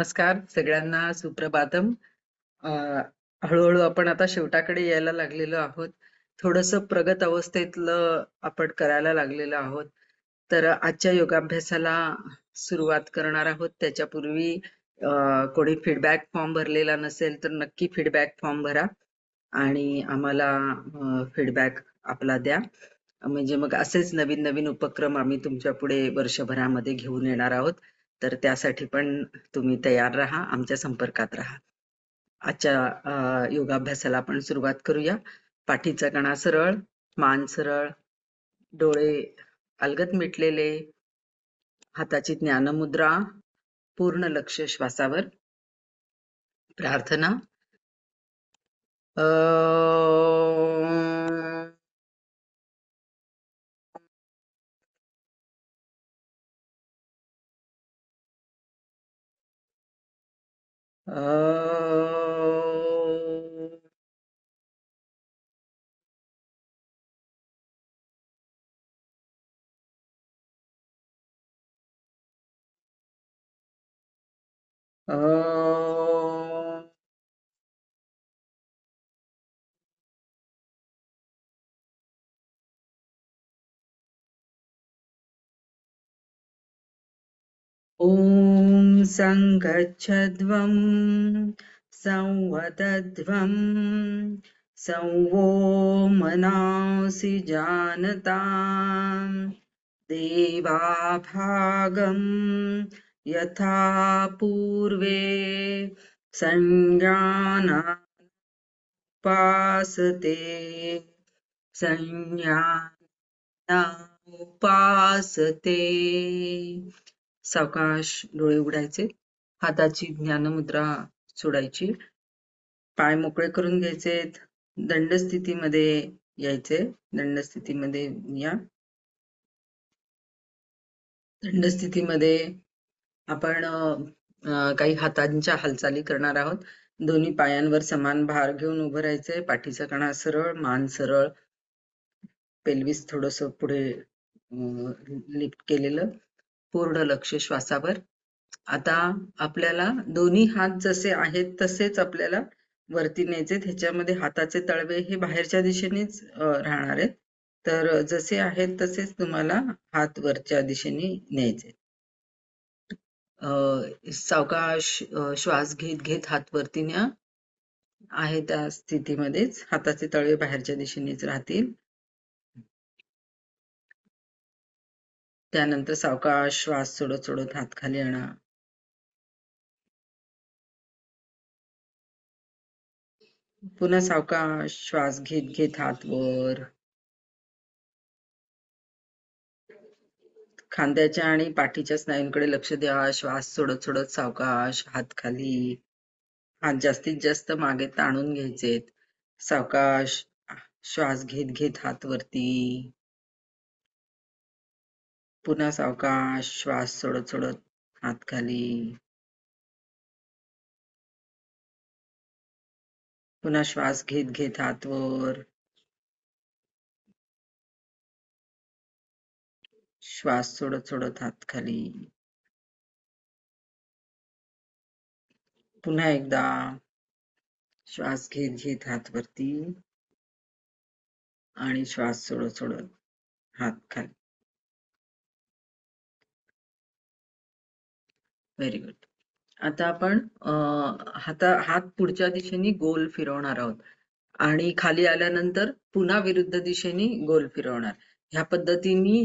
नमस्कार सगळ्यांना, सुप्रभातम. अ, हळूहळू आपण आता शेवटाकडे यायला लागलेलो आहोत. थोडंसं प्रगत अवस्थेतलं आपण करायला लागलेलो आहोत. तर आजच्या योगाभ्यासाला सुरुवात करणार आहोत. त्याच्यापूर्वी कोणी फीडबॅक फॉर्म भरलेला नसेल तर नक्की फीडबॅक फॉर्म भरा आणि आम्हाला फीडबॅक आपला द्या. म्हणजे मग असेच नवीन नवीन उपक्रम आम्ही तुमच्या पुढे वर्षभरामध्ये घेऊन येणार आहोत. तर त्यासाठी पण तुम्ही तयार राहा, आमच्या संपर्कात राहा. आजच्या योगाभ्यासाला आपण सुरुवात करूया. पाठीचा कणा सरळ, मान सरळ, डोळे अलगद मिटलेले, हाताची ज्ञानमुद्रा, पूर्ण लक्ष श्वासावर. प्रार्थना. ॐ संगच्छध्वं संवदध्वं संवो मनांसि जानतां देवाभागं यथा पूर्वे संज्ञानामुपासते संज्ञानामुपासते. सावकाश डोळे उघडायचे, हाताची ज्ञानमुद्रा सोडायची, पाय मोकळे करून घ्यायचे, दंडस्थितीमध्ये यायचे. दंडस्थितीमध्ये या. दंडस्थितीमध्ये आपण काही हातांच्या हालचाली करणार आहोत. दोन्ही पायांवर समान भार घेऊन उभं राहायचंय. पाठीचा कणा सरळ, मान सरळ, पेल्विस थोडस पुढे लिफ्ट केलेलं, पूर्ण लक्ष श्वासावर. आता आपल्याला दोन्ही हात जसे आहेत तसेच आपल्याला वरती न्यायचे. ह्याच्यामध्ये हाताचे तळवे हे बाहेरच्या दिशेनेच राहणार आहेत. तर जसे आहेत तसेच तुम्हाला हात वरच्या दिशेने न्यायचे. सावकाश श्वास घेत घेत हात वरती न्या. आहे त्या स्थितीमध्येच हाताचे तळवे बाहेरच्या दिशेनेच राहतील. त्यानंतर सावकाश श्वास सोडत सोडत हात खाली आणा. पुन्हा सावकाश श्वास घेत घेत हात वर. खांद्याच्या आणि पाठीच्या स्नायूंकडे लक्ष द्या. श्वास सोडत सोडत सावकाश हात खाली. हात जास्तीत जास्त मागे ताणून घ्यायचेत. सावकाश श्वास घेत घेत हात वरती. पुन्हा सावकाश श्वास सोडत सोडत हात खाली. पुन्हा श्वास घेत घेत हात वर. श्वास सोडत सोडत हात खाली. पुन्हा एकदा श्वास घेत घेत हात वरती आणि श्वास सोडत सोडत हात खाली. Very good. आता आपण हात पुढच्या दिशेने गोल फिरवणार आहोत आणि खाली आल्यानंतर पुन्हा विरुद्ध दिशेने गोल फिरवणार. ह्या पद्धतीने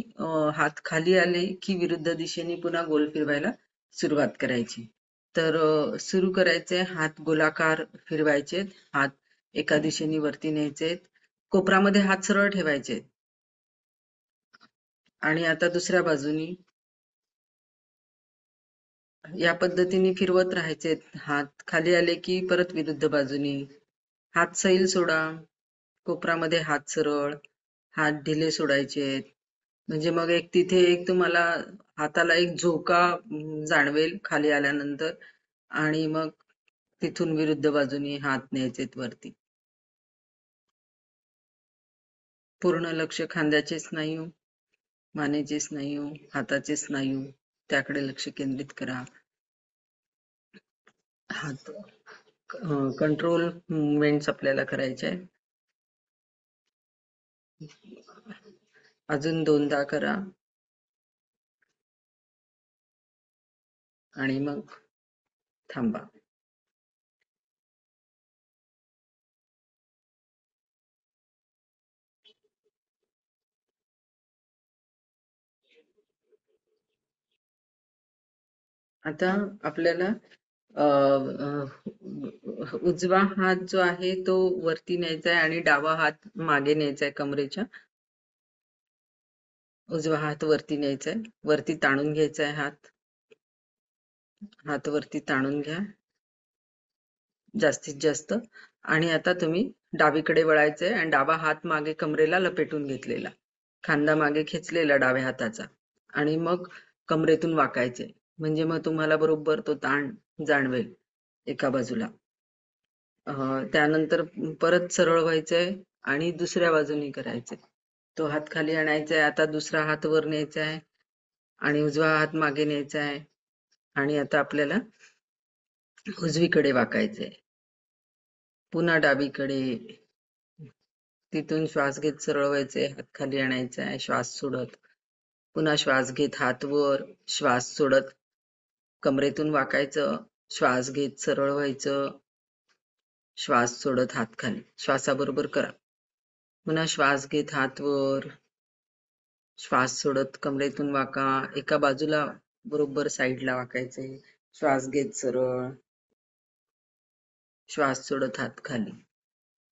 हात खाली आले की विरुद्ध दिशेने पुन्हा गोल फिरवायला सुरुवात करायची. तर सुरू करायचे. हात गोलाकार फिरवायचे, हात एका दिशेने वरती न्यायचे, कोपरामध्ये हात सरळ ठेवायचे आणि आता दुसऱ्या बाजूनी या पद्धतीने फिरवत राहायचे. हात खाली आले की परत विरुद्ध बाजूनी हात सैल सोडा, कोपरामध्ये हात सरळ, हात ढिले सोडायचे. म्हणजे मग एक तिथे एक तुम्हाला हाताला एक झोका जाणवेल खाली आल्यानंतर आणि मग तिथून विरुद्ध बाजूनी हात न्यायचे वरती. पूर्ण लक्ष खांद्याचे स्नायू, मानेचे स्नायू, हाताचे स्नायू त्याकडे लक्ष केंद्रित करा. हात कंट्रोल मुवमेंट्स आपल्याला करायचे आहे. अजून 2दा करा आणि मग थांबा. आता आपल्याला उजवा हात जो आहे तो वरती न्यायचा आहे आणि डावा हात मागे न्यायचा आहे कमरेच्या. उजवा हात वरती न्यायचा आहे, वरती ताणून घ्यायचा आहे हात वरती ताणून घ्या जास्तीत जास्त. आणि आता तुम्ही डावीकडे वळायचंय आणि डावा हात मागे कमरेला लपेटून घेतलेला, खांदा मागे खेचलेला डाव्या हाताचा, आणि मग कमरेतून वाकायचे. म्हणजे मग तुम्हाला बरोबर तो ताण जाणवेल एका बाजूला. त्यानंतर परत सरळ व्हायचंय आणि दुसऱ्या बाजूनी करायचंय. तो हात खाली आणायचा आहे, आता दुसरा हात वर न्यायचा आहे आणि उजवा हात मागे न्यायचा आहे. आणि आता आपल्याला उजवीकडे वाकायचंय, पुन्हा डावीकडे. तिथून श्वास घेत सरळ व्हायचे, हात खाली आणायचा आहे श्वास सोडत, पुन्हा श्वास घेत हात वर, श्वास सोडत कमरेतून वाकायचं, श्वास घेत सरळ व्हायचं, श्वास सोडत हात खाली. श्वासाबरोबर करा. पुन्हा श्वास घेत हात वर, श्वास सोडत कमरेतून वाका, एका बाजूला बरोबर साईडला वाकायचे. श्वास घेत सरळ, श्वास सोडत हात खाली.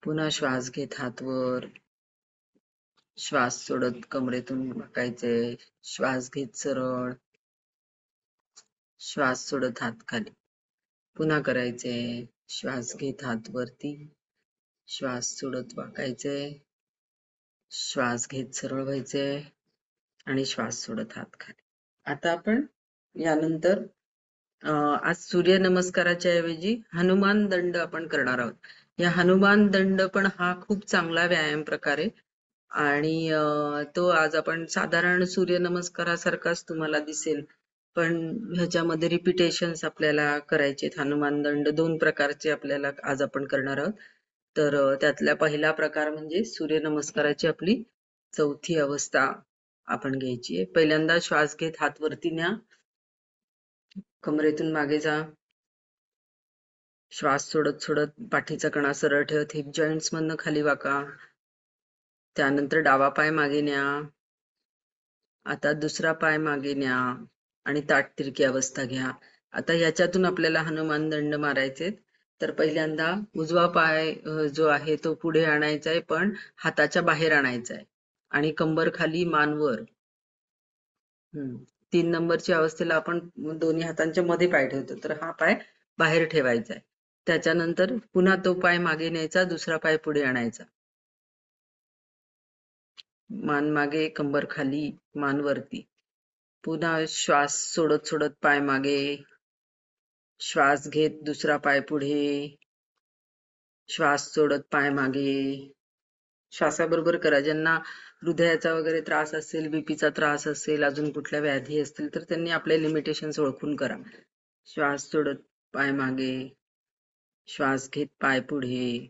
पुन्हा श्वास घेत हात वर, श्वास सोडत कमरेतून वाकायचे. श्वास घेत सरळ, श्वास सोडत हात खाली. पुन्हा करायचे. श्वास घेत हात वरती, श्वास सोडत वाकायचे, श्वास घेत सरळ व्हायचे आणि श्वास सोडत हात खाली. आता आपण यानंतर आज सूर्यनमस्काराच्या ऐवजी हनुमान दंड आपण करणार आहोत. या हनुमान दंड पण हा खूप चांगला व्यायाम प्रकार आहे आणि तो आज आपण साधारण सूर्यनमस्कारासारखाच तुम्हाला दिसेल, पण ह्याच्यामध्ये रिपिटेशन्स आपल्याला करायचे. हनुमान दंड 2 प्रकारचे आपल्याला आज आपण करणार आहोत. तर त्यातला पहिला प्रकार म्हणजे सूर्यनमस्काराची आपली 4थी अवस्था आपण घ्यायची आहे. पहिल्यांदा श्वास घेत हात वरती न्या, कमरेतून मागे जा, श्वास सोडत सोडत पाठीचा कणा सरळ ठेवत हिप जॉईंट्स मधनं खाली वाका. त्यानंतर डावा पाय मागे न्या, आता दुसरा पाय मागे न्या आणि ताठ तिरकी अवस्था घ्या. आता याच्यातून आपल्याला हनुमान दंड मारायचे. तर पहिल्यांदा उजवा पाय जो आहे तो पुढे आणायचा आहे, पण हाताच्या बाहेर आणायचा आहे आणि कंबर खाली, मान वर. 3 नंबरची अवस्थेला आपण दोन्ही हातांच्या मध्ये पाय ठेवतो, तर हा पाय बाहेर ठेवायचा आहे. त्याच्यानंतर पुन्हा तो पाय मागे न्यायचा, दुसरा पाय पुढे आणायचा, मान मागे, कंबर खाली, मान वरती. पुन्हा श्वास सोडत सोडत पाय मागे, श्वास घेत दुसरा पाय पुढे, श्वास सोडत पाय मागे. श्वासाबरोबर करा. ज्यांना हृदयाचा वगैरे त्रास असेल, बीपीचा त्रास असेल, अजून कुठल्या व्याधी असतील तर त्यांनी आपले लिमिटेशन्स ओळखून करा. श्वास सोडत पाय मागे, श्वास घेत पाय पुढे,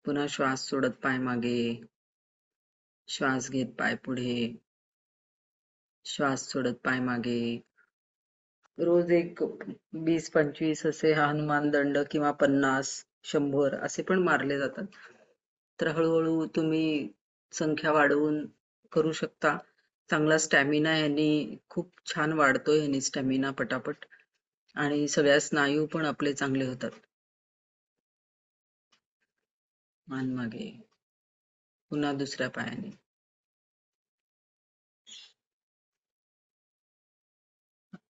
पुन्हा श्वास सोडत पाय मागे, श्वास घेत पाय पुढे, श्वास सोडत पाय मागे. रोज एक 20-25 असे हनुमान दंड किंवा 50-100 असे पण मारले जातात. तर हळूहळू तुम्ही संख्या वाढवून करू शकता. चांगला स्टॅमिना यांनी खूप छान वाढतोय, यांनी स्टॅमिना पटापट, आणि सगळ्या स्नायू पण आपले चांगले होतात. मान मागे, पुन्हा दुसऱ्या पायाने.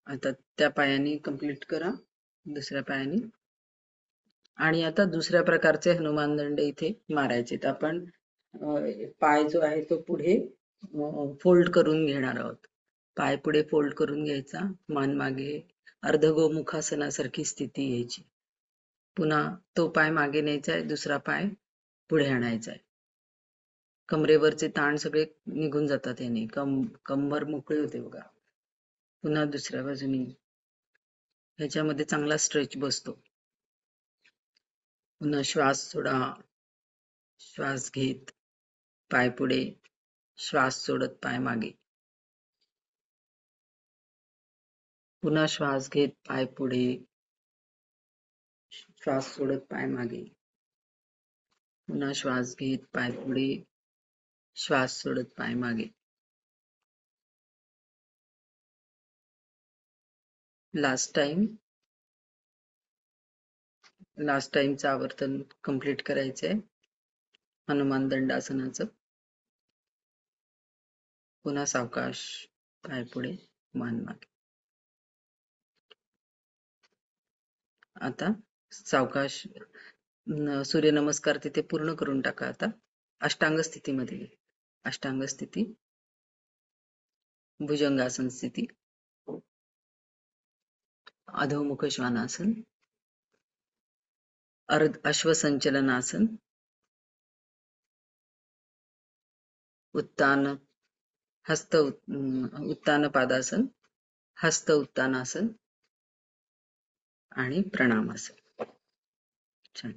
आता त्या पायाने कंप्लीट करा, दुसऱ्या पायाने. आणि आता दुसऱ्या प्रकारचे हनुमान दंड इथे मारायचे. आपण पाय जो आहे तो पुढे फोल्ड करून घेणार आहोत. पाय पुढे फोल्ड करून घ्यायचा, मान मागे, अर्धगोमुखासनासारखी स्थिती घ्यायची. पुन्हा तो पाय मागे न्यायचा आहे, दुसरा पाय पुढे आणायचा आहे. कमरेवरचे ताण सगळे निघून जातात याने, कंबर मोकळी होते बघा. पुन्हा दुसऱ्या बाजूनी ह्याच्यामध्ये चांगला स्ट्रेच बसतो. पुन्हा श्वास सोडा. श्वास घेत पाय पुढे, श्वास सोडत पाय मागे. पुन्हा श्वास घेत पाय पुढे, श्वास सोडत पाय मागे. पुन्हा श्वास घेत पाय पुढे, श्वास सोडत पाय मागे. लास्ट टाइमचं आवर्तन कंप्लीट करायचंय हनुमान दंडासनाचं. पुन्हा सावकाश पाय पुढे, मान मागे. आता सावकाश सूर्यनमस्कार तिथे पूर्ण करून टाका. आता अष्टांग स्थितीमध्ये. अष्टांग स्थिती, भुजंगासन स्थिती, अधोमुख श्वानासन, अश्वसंचलनासन, उत्तान पादासन, हस्त उत्तानासन आणि प्रणामासन. छान.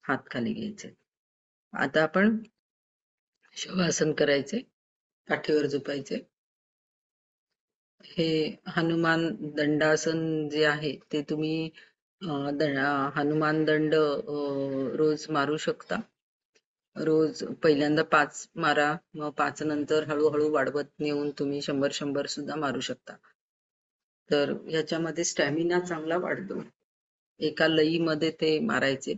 हात खाली घ्यायचे. आता आपण शवासन करायचे. पाठीवर झोपायचे. हे हनुमान दंडासन जे आहे ते तुम्ही हनुमान दंड रोज मारू शकता. रोज पहिल्यांदा 5 मारा, मग 5 नंतर हळूहळू वाढवत नेऊन तुम्ही 100 सुद्धा मारू शकता. तर ह्याच्यामध्ये स्टॅमिना चांगला वाढतो. एका लईमध्ये ते मारायचे,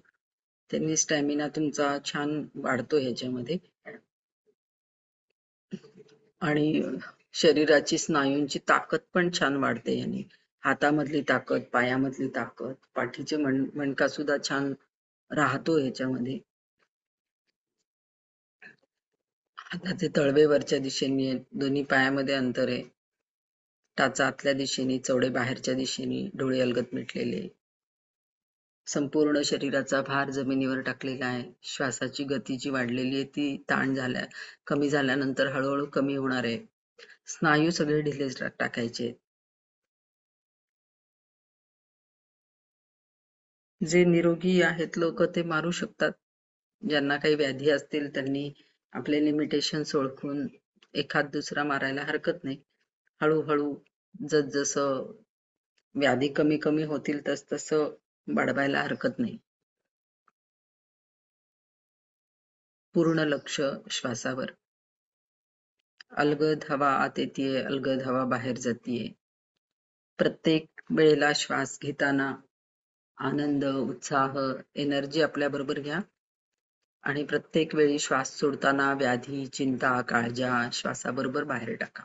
त्यांनी स्टॅमिना तुमचा छान वाढतो ह्याच्यामध्ये. आणि शरीराची स्नायूंची ताकद पण छान वाढते याने. हातामधली ताकद, पायामधली ताकद, पाठीचे मणका सुद्धा छान राहतो ह्याच्यामध्ये. हाताचे तळवे वरच्या दिशेने, दोन्ही पायामध्ये अंतर आहे. टाचा आतल्या दिशेने, चवडे बाहेरच्या दिशेने, डोळे अलगद मिटलेले. संपूर्ण शरीराचा भार जमिनीवर टाकलेला आहे. श्वासाची गती जी वाढलेली आहे ती कमी झाल्यानंतर हळूहळू कमी होणार आहे. स्नायू सगळे ढिले टाकायचे. जे निरोगी आहेत लोक ते मारू शकतात. ज्यांना काही व्याधी असतील त्यांनी आपले लिमिटेशन्स ओळखून एखाद दुसरा मारायला हरकत नाही. हळूहळू जसं व्याधी कमी कमी होतील तसं वाढवायला हरकत नाही. पूर्ण लक्ष श्वासावर. अलगद हवा आत येतेय, अलगद हवा बाहेर जातीये. प्रत्येक वेळेला श्वास घेताना आनंद, उत्साह, एनर्जी आपल्या बरोबर घ्या. आणि प्रत्येक वेळी श्वास सोडताना व्याधी, चिंता, काळजा श्वासाबरोबर बाहेर टाका.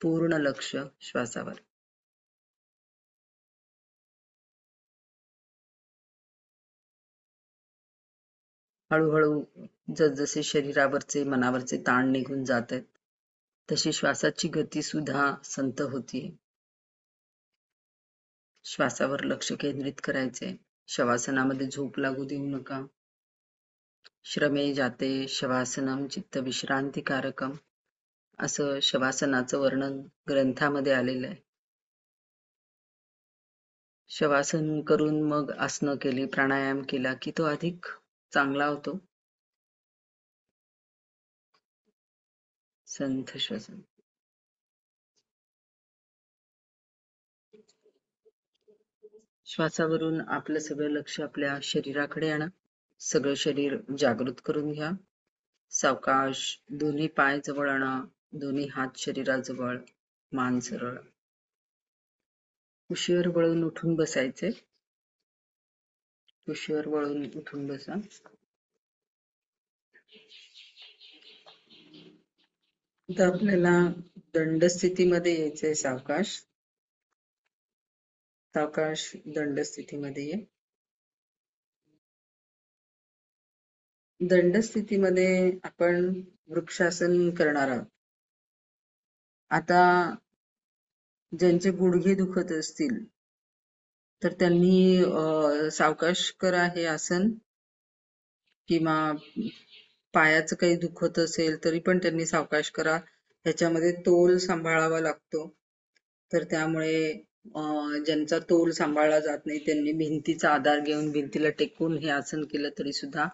पूर्ण लक्ष श्वासावर. हळूहळू जसजसे शरीरावरचे, मनावरचे ताण निघून जात आहेत, तशी श्वासाची गती सुद्धा संत होतीये. श्वासावर लक्ष केंद्रित करायचे. शवासनामध्ये झोप लागू देऊ नका. श्रमे जाते शवासनम चित्त विश्रांतिकारकम असं शवासनाचं वर्णन ग्रंथामध्ये आलेलं आहे. शवासन करून मग आसनं केली, प्राणायाम केला की तो अधिक चांगला होतो. संथ श्वसन. श्वासावरून आपलं सगळं लक्ष आपल्या शरीराकडे आणा. सगळं शरीर जागृत करून घ्या. सावकाश दोन्ही पाय जवळ आणा, दोन्ही हात शरीराजवळ, मान सरळ. कुशीवर वळून उठून बसायचे. कुशीवर वळून उठून बसा. आता आपल्याला दंड स्थितीमध्ये यायचंय. सावकाश सावकाश दंड स्थितीमध्ये ये. दंड स्थितीमध्ये आपण वृक्षासन करणार आहोत. आता ज्यांचे गुडघे दुखत असतील तर त्यांनी सावकाश करा हे आसन, किंवा पायाचं काही दुखत असेल तरी पण त्यांनी सावकाश करा. ह्याच्यामध्ये तोल सांभाळावा लागतो, तर त्यामुळे ज्यांचा तोल सांभाळला जात नाही त्यांनी भिंतीचा आधार घेऊन भिंतीला टेकून हे आसन केलं तरी सुद्धा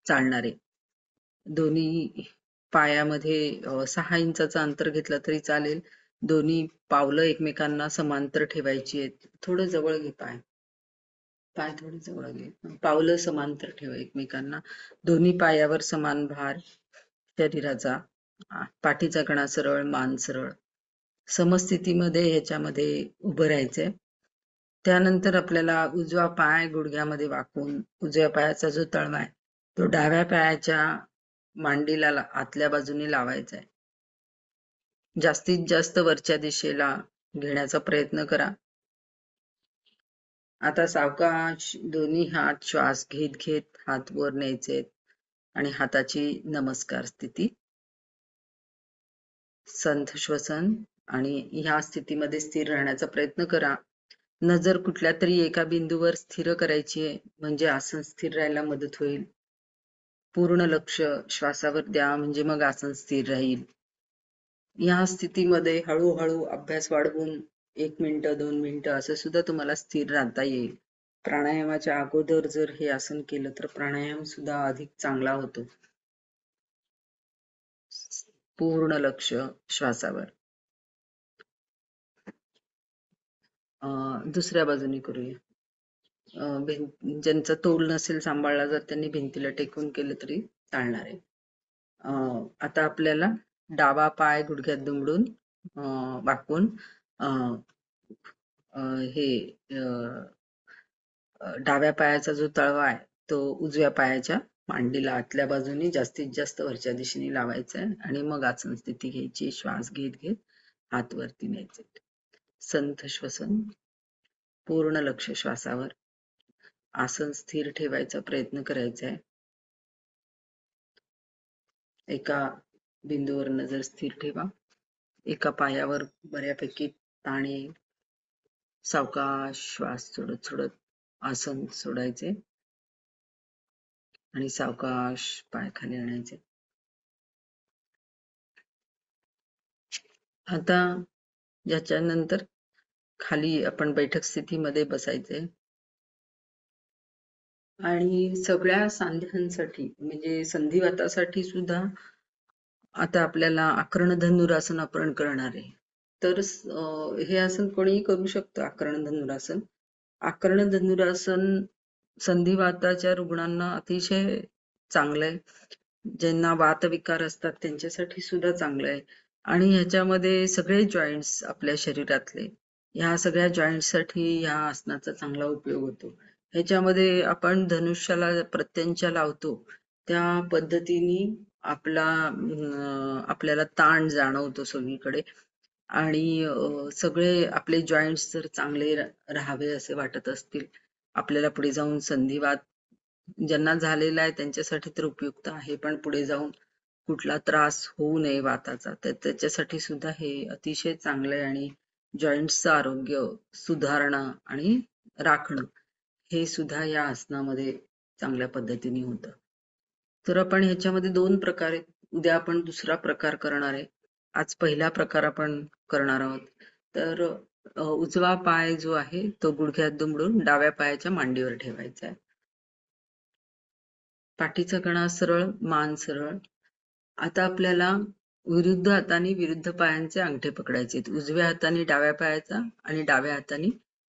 चालणार आहे. दोन्ही पायामध्ये 6 इंचाचं अंतर घेतलं तरी चालेल. दोन्ही पावलं एकमेकांना समांतर ठेवायची आहेत. थोडं जवळ घे पाय. पाय थोडे जवळ घे. पावलं समांतर ठेवा एकमेकांना. दोन्ही पायावर समान भार शरीराचा. पाठीचा कणा सरळ, मान सरळ. समस्थितीमध्ये ह्याच्यामध्ये उभं राहायचंय. त्यानंतर आपल्याला उजवा पाय गुडघ्यामध्ये वाकून उजव्या पायाचा जो तळवा आहे तो डाव्या पायाच्या मांडीला आतल्या बाजूने लावायचा आहे. जास्तीत जास्त वरच्या दिशेला घेण्याचा प्रयत्न करा. आता सावकाश दोन्ही हात श्वास घेत घेत हात वर न्यायचे आणि हाताची नमस्कार स्थिती. संथ श्वसन आणि ह्या स्थितीमध्ये स्थिर राहण्याचा प्रयत्न करा. नजर कुठल्या तरी एका बिंदूवर स्थिर करायची आहे म्हणजे आसन स्थिर राहायला मदत होईल. पूर्ण लक्ष श्वासावर द्या म्हणजे मग आसन स्थिर राहील. या स्थितीमध्ये हळूहळू अभ्यास वाढवून 1 मिनिटं 2 मिनिटं असं सुद्धा तुम्हाला स्थिर राहता येईल. प्राणायामाच्या अगोदर जर हे आसन केलं तर प्राणायाम सुद्धा अधिक चांगला होतो. पूर्ण लक्ष श्वासावर. दुसऱ्या बाजूने करूया. ज्यांचा तोल नसेल सांभाळला जात त्यांनी भिंतीला टेकून केलं तरी चालणार आहे. आता आपल्याला डावा पाय गुडघ्यात दुमडून वाकून हे डाव्या पायाचा जो तळवा आहे तो उजव्या पायाच्या मांडीला आतल्या बाजूनी जास्तीत जास्त वरच्या दिशेने लावायचा आहे आणि मग आसन स्थिती घ्यायची. श्वास घेत घेत हात वरती न्यायचे. संथ श्वसन. पूर्ण लक्ष श्वासावर. आसन स्थिर ठेवायचा प्रयत्न करायचा आहे. एका बिंदूवर नजर स्थिर ठेवा. एका पायावर बऱ्यापैकी ताण येईल. सावकाश श्वास सोडत सोडत आसन सोडायचे आणि सावकाश पाय खाली आणायचे. आता याच्यानंतर खाली आपण बैठक स्थितीमध्ये बसायचे आणि सगळ्या सांध्यांसाठी म्हणजे संधिवातासाठी सुद्धा आता आपल्याला आकर्ण धनुरासन आपण करणार आहे. तर हे आसन कोणीही करू शकतं. आकर्ण धनुरासन. आकर्ण धनुरासन संधिवाताच्या रुग्णांना अतिशय चांगलं आहे. ज्यांना वातविकार असतात त्यांच्यासाठी सुद्धा चांगलं आहे आणि ह्याच्यामध्ये सगळे जॉईंट्स आपल्या शरीरातले ह्या सगळ्या जॉईंट्ससाठी ह्या आसनाचा चांगला उपयोग होतो. ह्याच्यामध्ये आपण धनुष्याला प्रत्यंच्या लावतो त्या पद्धतीने आपल्याला ताण जाणवतो सगळीकडे आणि सगळे आपले जॉईंट्स जर चांगले राहावे असे वाटत असतील आपल्याला पुढे जाऊन संधिवात ज्यांना झालेला आहे त्यांच्यासाठी तर उपयुक्त आहे पण पुढे जाऊन कुठला त्रास होऊ नये वाताचा तर त्याच्यासाठी सुद्धा हे अतिशय चांगलं आहे आणि जॉईंट्सचं आरोग्य सुधारणं आणि राखणं हे सुद्धा या आसनामध्ये चांगल्या पद्धतीने होतं. तर आपण ह्याच्यामध्ये 2 प्रकार आहेत. उद्या आपण दुसरा प्रकार करणार आहे. आज पहिला प्रकार आपण करणार आहोत. तर उजवा पाय जो आहे तो गुडघ्यात दुमडून डाव्या पायाच्या मांडीवर ठेवायचा आहे. पाठीचा कणा सरळ, मान सरळ. आता आपल्याला विरुद्ध हाताने विरुद्ध पायांचे अंगठे पकडायचे. उजव्या हाताने डाव्या पायाचा आणि डाव्या हाताने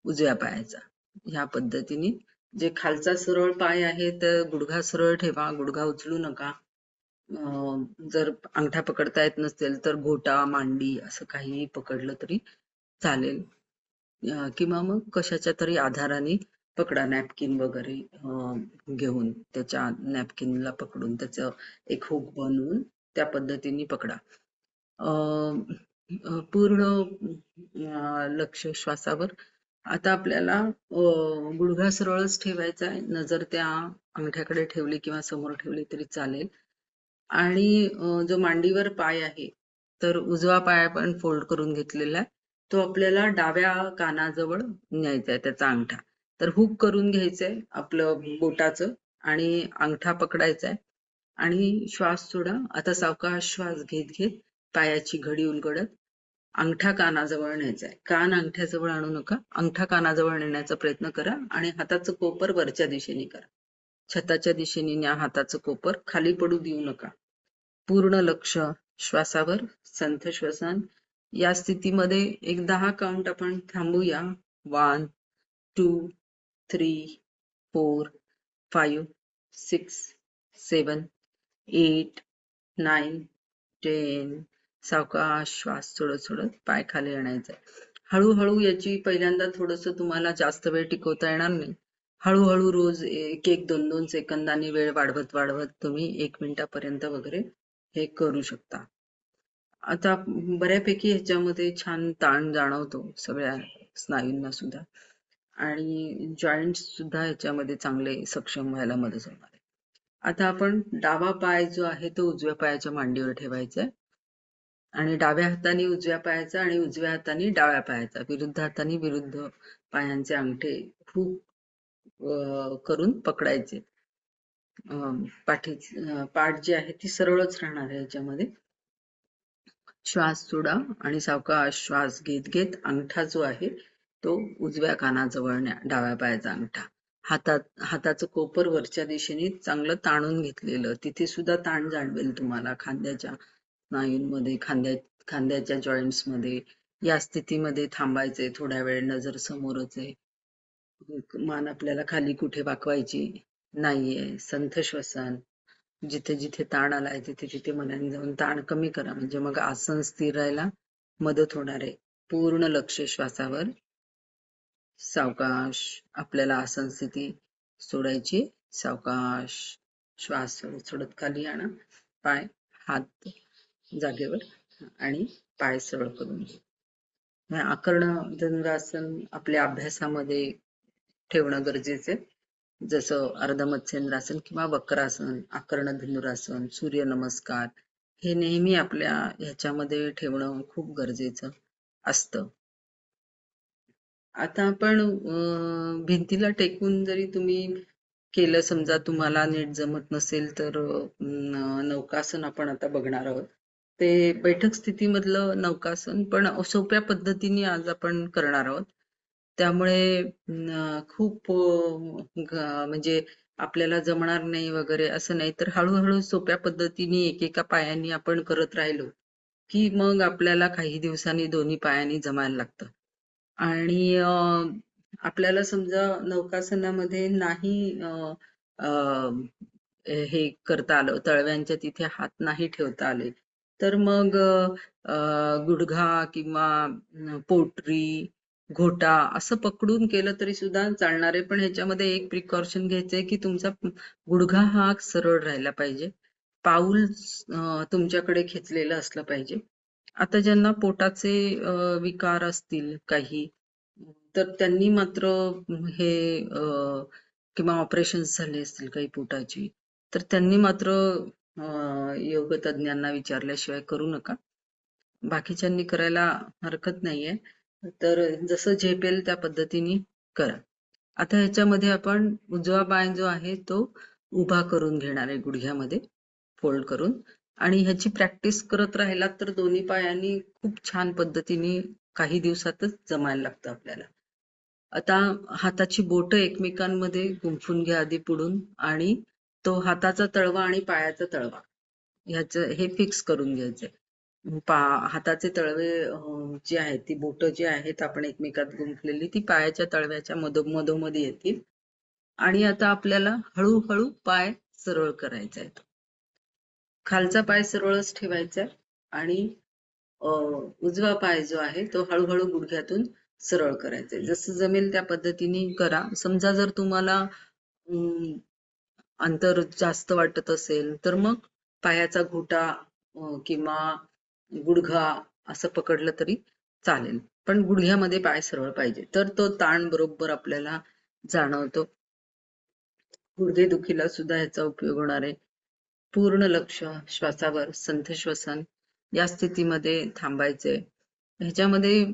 उजव्या पायाचा. ह्या पद्धतीने जे खालचा सरळ पाय आहे तर गुडघा सरळ ठेवा. गुडघा उचलू नका. जर अंगठा पकडता येत नसेल तर घोटा, मांडी असं काहीही पकडलं तरी चालेल किंवा मग कशाच्या तरी आधाराने पकडा. नॅपकिन वगैरे घेऊन त्याच्या नॅपकिनला पकडून त्याचं एक हुक बनवून त्या पद्धतीने पकडा. पूर्ण लक्ष श्वासावर. आता आपल्याला गुडघा सरळच ठेवायचा आहे. नजर त्या अंगठ्याकडे ठेवली किंवा समोर ठेवली तरी चालेल आणि जो मांडीवर पाय आहे तर उजवा पाय आपण फोल्ड करून घेतलेला आहे तो आपल्याला डाव्या कानाजवळ न्यायचा आहे त्याचा अंगठा. तर हुक करून घ्यायचंय आपलं बोटाचं आणि अंगठा पकडायचा आहे आणि श्वास सोडा. आता सावकाश श्वास घेत घेत पायाची घडी उलगडत अंगठा कानाजवळ न्यायचा आहे. कान अंगठ्याजवळ आणू नका. अंगठा कानाजवळ नेण्याचा प्रयत्न करा आणि हाताचं कोपर वरच्या दिशेने करा. छताच्या दिशेने न्या हाताचं कोपर. खाली पडू देऊ नका. पूर्ण लक्ष श्वासावर. संथ श्वसन. या स्थितीमध्ये एक 10 काउंट आपण थांबूया. 1, 2, 3, 4, 5, 6, 7, 8, 9, 10. सावकाश श्वास सोडत सोडत पाय खाली आणायचा. हळूहळू याची पहिल्यांदा थोडस तुम्हाला जास्त वेळ टिकवता येणार नाही. हळूहळू रोज 1-1, 2-2 सेकंदांनी वेळ वाढवत वाढवत तुम्ही 1 मिनिटापर्यंत वगैरे हे करू शकता. आता बऱ्यापैकी ह्याच्यामध्ये छान ताण जाणवतो सगळ्या स्नायूंना सुद्धा आणि जॉईंट्स सुद्धा ह्याच्यामध्ये चांगले सक्षम व्हायला मदत होणार आहे. आता आपण डावा पाय जो आहे तो उजव्या पायाच्या मांडीवर ठेवायचा आहे आणि डाव्या हाताने उजव्या पायाचा आणि उजव्या हाताने डाव्या पायाचा, विरुद्ध हाताने विरुद्ध पायांचे अंगठे खूप करून पकडायचे. पाठ जी आहे ती सरळच राहणार आहे याच्यामध्ये. श्वास सोडा आणि सावकाश श्वास घेत घेत अंगठा जो आहे तो उजव्या कानाजवळ न्या, डाव्या पायाचा अंगठा. हाताचं कोपर वरच्या दिशेने चांगलं ताणून घेतलेलं, तिथे सुद्धा ताण जाणवेल तुम्हाला खांद्याच्या स्नायूंमध्ये, खांद्याच्या जॉईंट्स मध्ये. या स्थितीमध्ये थांबायचे थोड्या वेळ. नजर समोरच आहे. मान आपल्याला खाली कुठे वाकवायची नाहीये. संथ श्वसन. जिथे जिथे ताण आलाय तिथे तिथे मनाने जाऊन ताण कमी करा, म्हणजे मग आसन स्थिर राहायला मदत होणार आहे. पूर्ण लक्ष श्वासावर. सावकाश आपल्याला आसन स्थिती सोडायची. सावकाश श्वास सोडत सोडत खाली आणा. पाय, हात जागेवर आणि पाय सरळ करून घ्या. आकर्ण धनुरासन आपल्या अभ्यासामध्ये ठेवणं गरजेचं आहे. जसं अर्धमत्स्येंद्रासन किंवा वक्रासन, आकर्ण धनुरासन, सूर्यनमस्कार हे नेहमी आपल्या ह्याच्यामध्ये ठेवणं खूप गरजेचं असतं. आता आपण भिंतीला टेकून जरी तुम्ही केलं, समजा तुम्हाला नीट जमत नसेल तर नौकासन आपण आता बघणार आहोत. ते बैठक स्थितीमधलं नौकासन पण सोप्या पद्धतीने आज आपण करणार आहोत. त्यामुळे खूप म्हणजे आपल्याला जमणार नाही वगैरे असं नाही, तर हळूहळू सोप्या पद्धतीने एकेका पायाने आपण करत राहिलो की मग आपल्याला काही दिवसांनी दोन्ही पायानी जमायला लागतं. आणि आपल्याला समजा नौकासनामध्ये नाही हे करता आलं, तळव्यांच्या तिथे हात नाही ठेवता आले, तर मग गुडघा किंवा पोटरी, घोटा असं पकडून केलं तरी सुद्धा चालणार आहे. पण ह्याच्यामध्ये एक प्रिकॉशन घ्यायचंय की तुमचा गुडघा हा सरळ राहायला पाहिजे. पाऊल तुमच्याकडे खेचलेलं असलं पाहिजे. आता ज्यांना पोटाचे विकार असतील काही, तर त्यांनी मात्र हे किंवा ऑपरेशन्स झाले असतील काही पोटाची, तर त्यांनी मात्र योग तज्ञांना विचारल्याशिवाय करू नका. बाकीच्यांनी करायला हरकत नाहीये. तर जसं झेपेल त्या पद्धतीने करा. आता ह्याच्यामध्ये आपण उजवा पाय जो आहे तो उभा करून घेणार आहे गुडघ्यामध्ये फोल्ड करून, आणि ह्याची प्रॅक्टिस करत राहिलात तर दोन्ही पायांनी खूप छान पद्धतीने काही दिवसातच जमायला लागतं आपल्याला. आता हाताची बोटं एकमेकांमध्ये गुंफून घ्या आधी पुढून, आणि तो हाताचा तळवा आणि पायाचा तळवा ह्याचं हे फिक्स करून घ्यायचंय. हाताचे तळवे जे आहेत, ती बोटं जी आहेत आपण एकमेकात गुंफलेली, ती पायाच्या तळव्याच्या मधोमध येतील. आणि आता आपल्याला हळूहळू पाय सरळ करायचा आहे. खालचा पाय सरळच ठेवायचा आहे आणि उजवा पाय जो आहे तो हळूहळू गुडघ्यातून सरळ करायचा आहे. जसं जमेल त्या पद्धतीने करा. समजा जर तुम्हाला अंतर जास्त वाटत असेल तर मग पायाचा घोटा किंवा गुडघा असं पकडलं तरी चालेल, पण गुडघ्यामध्ये पाय सरळ पाहिजे, तर तो ताण बरोबर आपल्याला जाणवतो. गुडघेदुखीला सुद्धा ह्याचा उपयोग होणार आहे. पूर्ण लक्ष श्वासावर. संथ श्वसन. या स्थितीमध्ये थांबायचे. ह्याच्यामध्ये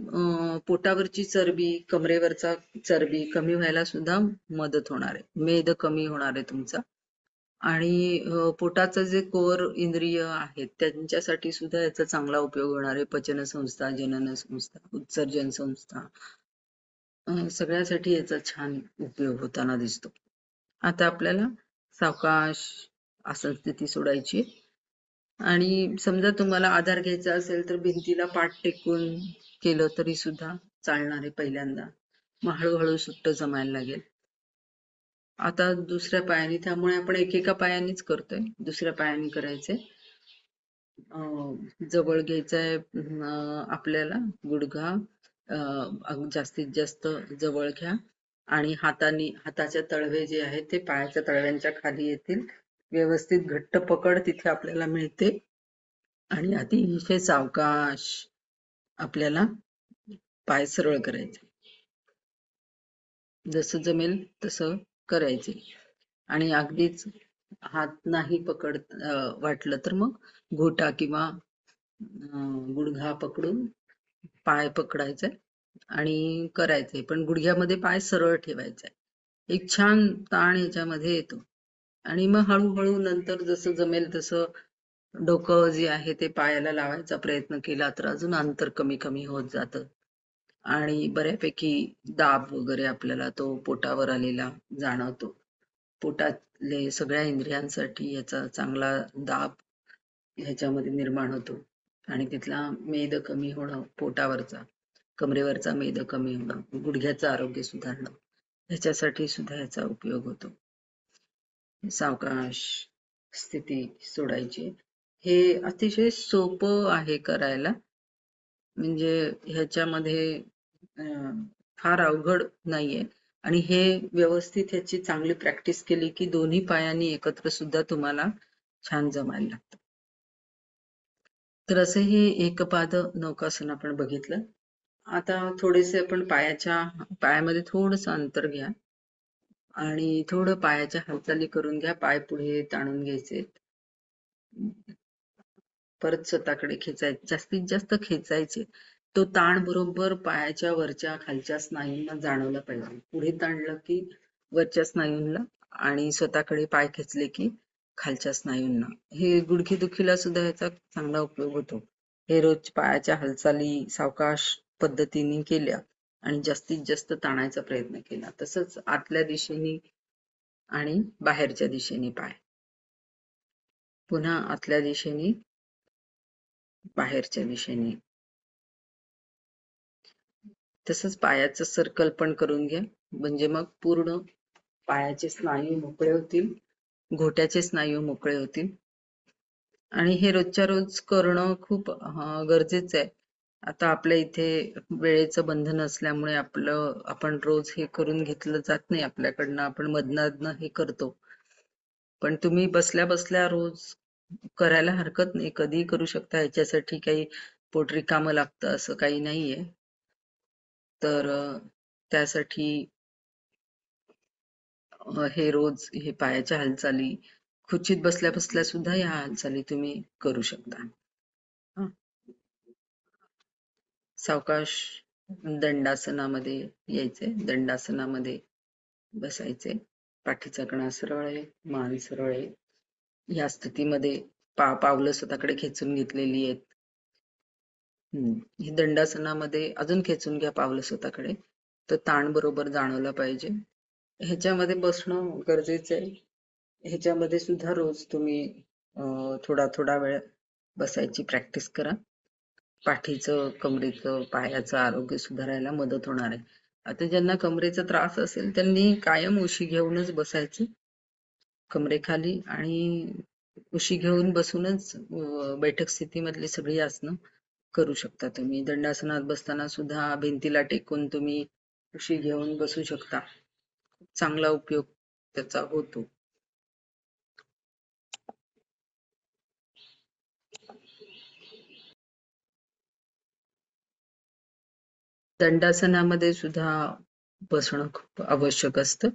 पोटावरची चरबी, कमरेवरचा चरबी कमी व्हायला सुद्धा मदत होणार आहे. मेद कमी होणार आहे तुमचा. आणि पोटाचं जे कोर इंद्रिय आहेत त्यांच्यासाठी सुद्धा याचा चांगला उपयोग होणार आहे. पचन संस्था, जनन संस्था, उत्सर्जन संस्था सगळ्यासाठी याचा छान उपयोग होताना दिसतो. आता आपल्याला सावकाश आसन स्थिती सोडायची आणि समजा तुम्हाला आधार घ्यायचा असेल तर भिंतीला पाठ टेकून केलं तरी सुद्धा चालणार आहे पहिल्यांदा. मग हळूहळू सुट्ट जमायला लागेल. आता दुसऱ्या पायाने, त्यामुळे आपण एकेका पायानेच करतोय, दुसऱ्या पायाने करायचंय. जवळ घ्यायचंय आपल्याला गुडघा, जास्तीत जास्त जवळ घ्या आणि हाताच्या तळवे जे आहेत ते पायाच्या तळव्यांच्या खाली येतील. व्यवस्थित घट्ट पकड तिथे आपल्याला मिळते आणि अतिशय सावकाश आपल्याला पाय सरळ करायचे. जसं जमेल तसं करायचे आणि अगदीच हात नाही वाटलं तर मग घोटा किंवा गुडघा पकडून पाय पकडायचा आणि करायचंय, पण गुडघ्यामध्ये पाय सरळ ठेवायचा. एक छान ताण याच्यामध्ये येतो आणि मग हळूहळू नंतर जसं जमेल तसं डोकं जे आहे ते पायाला लावायचा प्रयत्न केला तर अजून अंतर कमी कमी होत जातं आणि बऱ्यापैकी दाब वगैरे आपल्याला तो पोटावर आलेला जाणवतो. पोटातले सगळ्या इंद्रियांसाठी याचा चांगला दाब ह्याच्यामध्ये निर्माण होतो आणि तिथला मेद कमी होणं, पोटावरचा कमरेवरचा मेद कमी होणं, गुडघ्याचं आरोग्य सुधारणं ह्याच्यासाठी सुद्धा याचा उपयोग होतो. सावकाश स्थिती सोडायची. हे अतिशय सोपं आहे करायला, म्हणजे ह्याच्यामध्ये फार अवघड नाहीये आणि हे व्यवस्थित ह्याची चांगली प्रॅक्टिस केली की दोन्ही पायांनी एकत्र सुद्धा तुम्हाला छान जमायला लागतं. तर असं हे एकपाद नौकासन आपण बघितलं. आता थोडेसे आपण पायामध्ये थोडंसं अंतर घ्या आणि थोडं पायाच्या हालचाली करून घ्या. पाय पुढे ताणून घ्यायचे, परत स्वतःकडे खेचायचे, जास्तीत जास्त खेचायचे. तो ताण बरोबर पायाच्या वरच्या खालच्या स्नायूंना जाणवला पाहिजे. पुढे ताणलं की वरच्या स्नायूंना आणि स्वतःकडे पाय खेचले की खालच्या स्नायूंना. हे गुडघेदुखीला सुद्धा याचा चांगला उपयोग होतो. हे रोज पायाच्या हालचाली सावकाश पद्धतीने केल्या आणि जास्तीत जास्त ताणायचा प्रयत्न केला. तसंच आतल्या दिशेने आणि बाहेरच्या दिशेने पाय, पुन्हा आतल्या दिशेने बाहेरच्या दिशेने. तसंच पायाचं सर्कल पण करून घ्या, म्हणजे मग पूर्ण पायाचे स्नायू मोकळे होतील, घोट्याचे स्नायू मोकळे होतील आणि हे रोजच्या रोज करणं खूप गरजेचं आहे. आता आपल्या इथे वेळेचं बंधन असल्यामुळे आपण रोज हे करून घेतलं जात नाही आपल्याकडनं, आपण मधनं हे करतो. पण तुम्ही बसल्या बसल्या रोज करायला हरकत नाही, कधीही करू शकता. ह्याच्यासाठी काही पोट रिकामं लागतं असं काही नाहीये. तर त्यासाठी हे रोज हे पायाच्या हालचाली, खुर्चीत बसल्या बसल्या सुद्धा या हालचाली तुम्ही करू शकता. सावकाश दंडासनामध्ये यायचे, दंडासनामध्ये बसायचे. पाठीचा कणा सरळ आहे, मान सरळ आहे. या स्थितीमध्ये पावलं स्वतःकडे खेचून घेतलेली आहेत. ही दंडासनामध्ये अजून खेचून घ्या पावलं स्वतःकडे, तर ताण बरोबर जाणवला पाहिजे. ह्याच्यामध्ये बसणं गरजेचं आहे. ह्याच्यामध्ये सुद्धा रोज तुम्ही थोडा थोडा वेळ बसायची प्रॅक्टिस करा. पाठीचं, कमरेचं, पायाचं आरोग्य सुधारायला मदत होणार आहे. आता ज्यांना कमरेचा त्रास असेल त्यांनी कायम उशी घेऊनच बसायचं कमरेखाली आणि उशी घेऊन बसूनच बैठक स्थितीमधली सगळी आसनं करू शकता तुम्ही. दंडासनात बसताना सुद्धा भिंतीला टेकून तुम्ही उशी घेऊन बसू शकता. चांगला उपयोग त्याचा होतो. दंडासनामध्ये सुद्धा बसणं खूप आवश्यक असतं.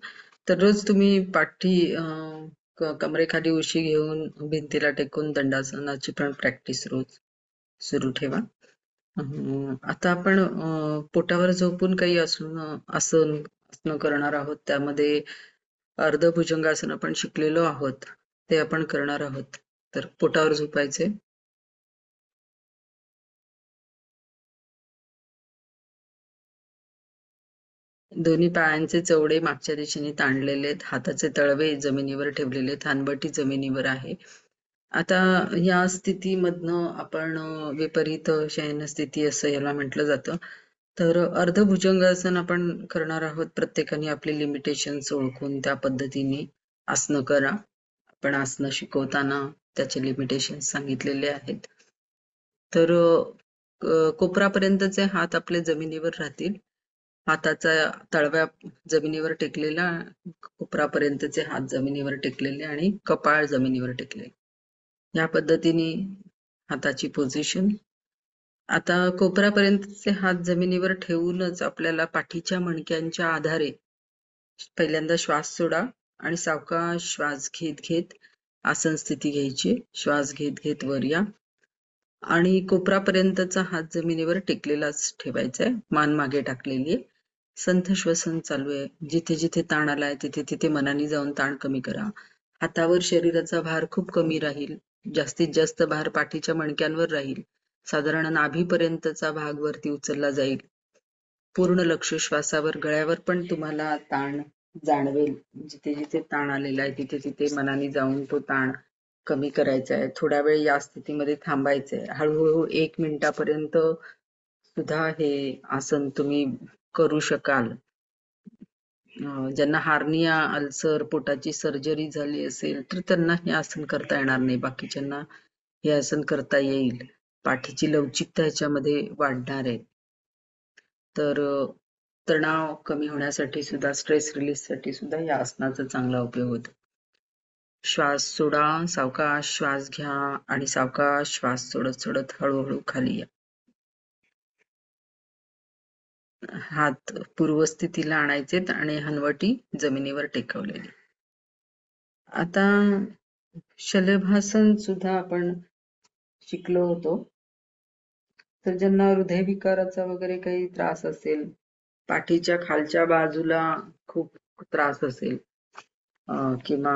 तर रोज तुम्ही कमरेखाली उशी घेऊन भिंतीला टेकून दंडासनाची पण प्रॅक्टिस रोज सुरू ठेवा. आता आपण पोटावर झोपून काही आसन करणार आहोत. त्यामध्ये अर्धभुजंगासन आपण शिकलेलो आहोत. ते आपण करणार आहोत. तर पोटावर झोपायचे. दोन्ही पायांचे चवडे मागच्या दिशेने ताणलेले आहेत. हाताचे तळवे जमिनीवर ठेवलेले आहेत. हनवटी जमिनीवर आहे. आता या स्थितीमधनं आपण विपरीत शयन स्थिती असं याला म्हटलं जातं. तर अर्धभुजंगासन आपण करणार आहोत. प्रत्येकाने आपली लिमिटेशन्स ओळखून त्या पद्धतीने आसनं करा. आपण आसनं शिकवताना त्याचे लिमिटेशन्स सांगितलेले आहेत. तर कोपरापर्यंतचे हात आपले जमिनीवर राहतील. हाताचा तळव्या जमिनीवर टेकलेला, कोपरापर्यंतचे हात जमिनीवर टेकलेले आणि कपाळ जमिनीवर टेकलेले. या पद्धतीने हाताची पोझिशन. आता कोपरापर्यंतचे हात जमिनीवर ठेवूनच आपल्याला पाठीच्या मणक्यांच्या आधारे पहिल्यांदा श्वास सोडा आणि सावकाश श्वास घेत घेत आसन स्थिती घ्यायची. श्वास घेत घेत वर या आणि कोपरापर्यंतचा हात जमिनीवर टेकलेलाच ठेवायचा आहे. मान मागे टाकलेली आहे. संथ श्वसन चालू आहे. जिथे जिथे ताण आलाय तिथे तिथे मनाने जाऊन ताण कमी करा. हातावर शरीराचा भार खूप कमी राहील. जास्तीत जास्त भार पाठीच्या मणक्यांवर राहील. साधारण नाभीपर्यंतचा भाग वरती उचलला जाईल. पूर्ण लक्ष श्वासावर. गळ्यावर पण तुम्हाला ताण जाणवेल. जिथे जिथे ताण आलेला आहे तिथे तिथे मनाने जाऊन तो ताण कमी करायचा आहे. थोडा वेळ या स्थितीमध्ये थांबायचंय. हळूहळू 1 मिनिटापर्यंत सुद्धा हे आसन तुम्ही करू शकाल. ज्यांना हार्निया, अल्सर, पोटाची सर्जरी झाली असेल तर त्यांना हे आसन करता येणार नाही. बाकीच्यांना हे आसन करता येईल. पाठीची लवचिकता ह्याच्यामध्ये वाढणार आहे. तर तणाव कमी होण्यासाठी सुद्धा, स्ट्रेस रिलीज साठी सुद्धा या आसनाचा चांगला उपयोग होतो. श्वास सोडा, सावकाश श्वास घ्या आणि सावकाश श्वास सोडत सोडत हळूहळू खाली या. हात पूर्वस्थितीला आणायचे आणि हनवटी जमिनीवर टेकवलेली. आता शलभासन सुद्धा आपण शिकलो होतो. तर ज्यांना हृदयविकाराचा वगैरे काही त्रास असेल, पाठीच्या खालच्या बाजूला खूप त्रास असेल किंवा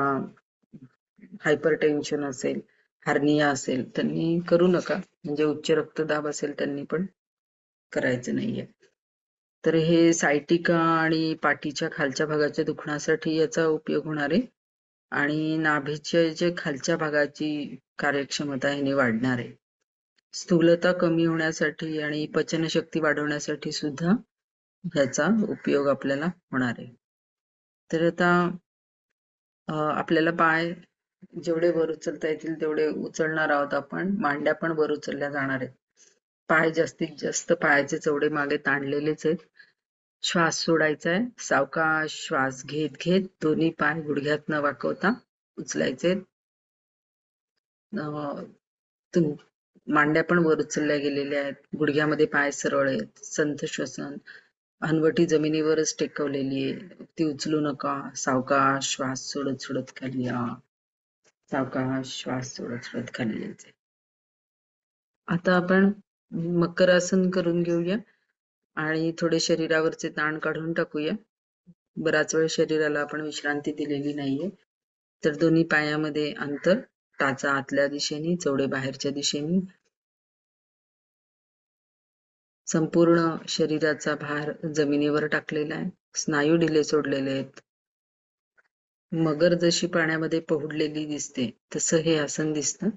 हायपरटेन्शन असेल, हार्निया असेल, त्यांनी करू नका. म्हणजे उच्च रक्तदाब असेल त्यांनी पण करायचं नाहीये. तर हे सायटिका आणि पाठीच्या खालच्या भागाच्या दुखण्यासाठी याचा उपयोग होणार आहे आणि नाभीच्या जे खालच्या भागाची कार्यक्षमता ह्याने वाढणार आहे. स्थूलता कमी होण्यासाठी आणि पचनशक्ती वाढवण्यासाठी सुद्धा ह्याचा उपयोग आपल्याला होणार आहे. तर आता आपल्याला पाय जेवढे वर उचलता येतील तेवढे उचलणार आहोत आपण. मांड्या पण वर उचलल्या जाणार आहेत. पाय जास्तीत जास्त पायाचे चवडे मागे ताणलेलेच आहेत. श्वास सोडायचा आहे. सावकाश श्वास घेत घेत दोन्ही पाय गुडघ्यात न वाकवता उचलायचे. मांड्या पण वर उचलल्या गेलेल्या आहेत. गुडघ्यामध्ये पाय सरळ आहेत. संथ श्वसन. हनवटी जमिनीवरच टेकवलेली आहे. ती उचलू नका. सावकाश श्वास सोडत सोडत खाली या. सावकाश श्वास सोडत सोडत खाली यायचे. आता आपण मकरासन करून घेऊया आणि थोडे शरीरावरचे ताण काढून टाकूया. बराच वेळ शरीराला आपण विश्रांती दिलेली नाहीये. तर दोन्ही पायामध्ये अंतर, टाचा आतल्या दिशेने, चवडे बाहेरच्या दिशेने. संपूर्ण शरीराचा भार जमिनीवर टाकलेला आहे. स्नायू ढिले सोडलेले आहेत. मगर जशी पाण्यामध्ये पोहडलेली दिसते तसं हे आसन दिसतं.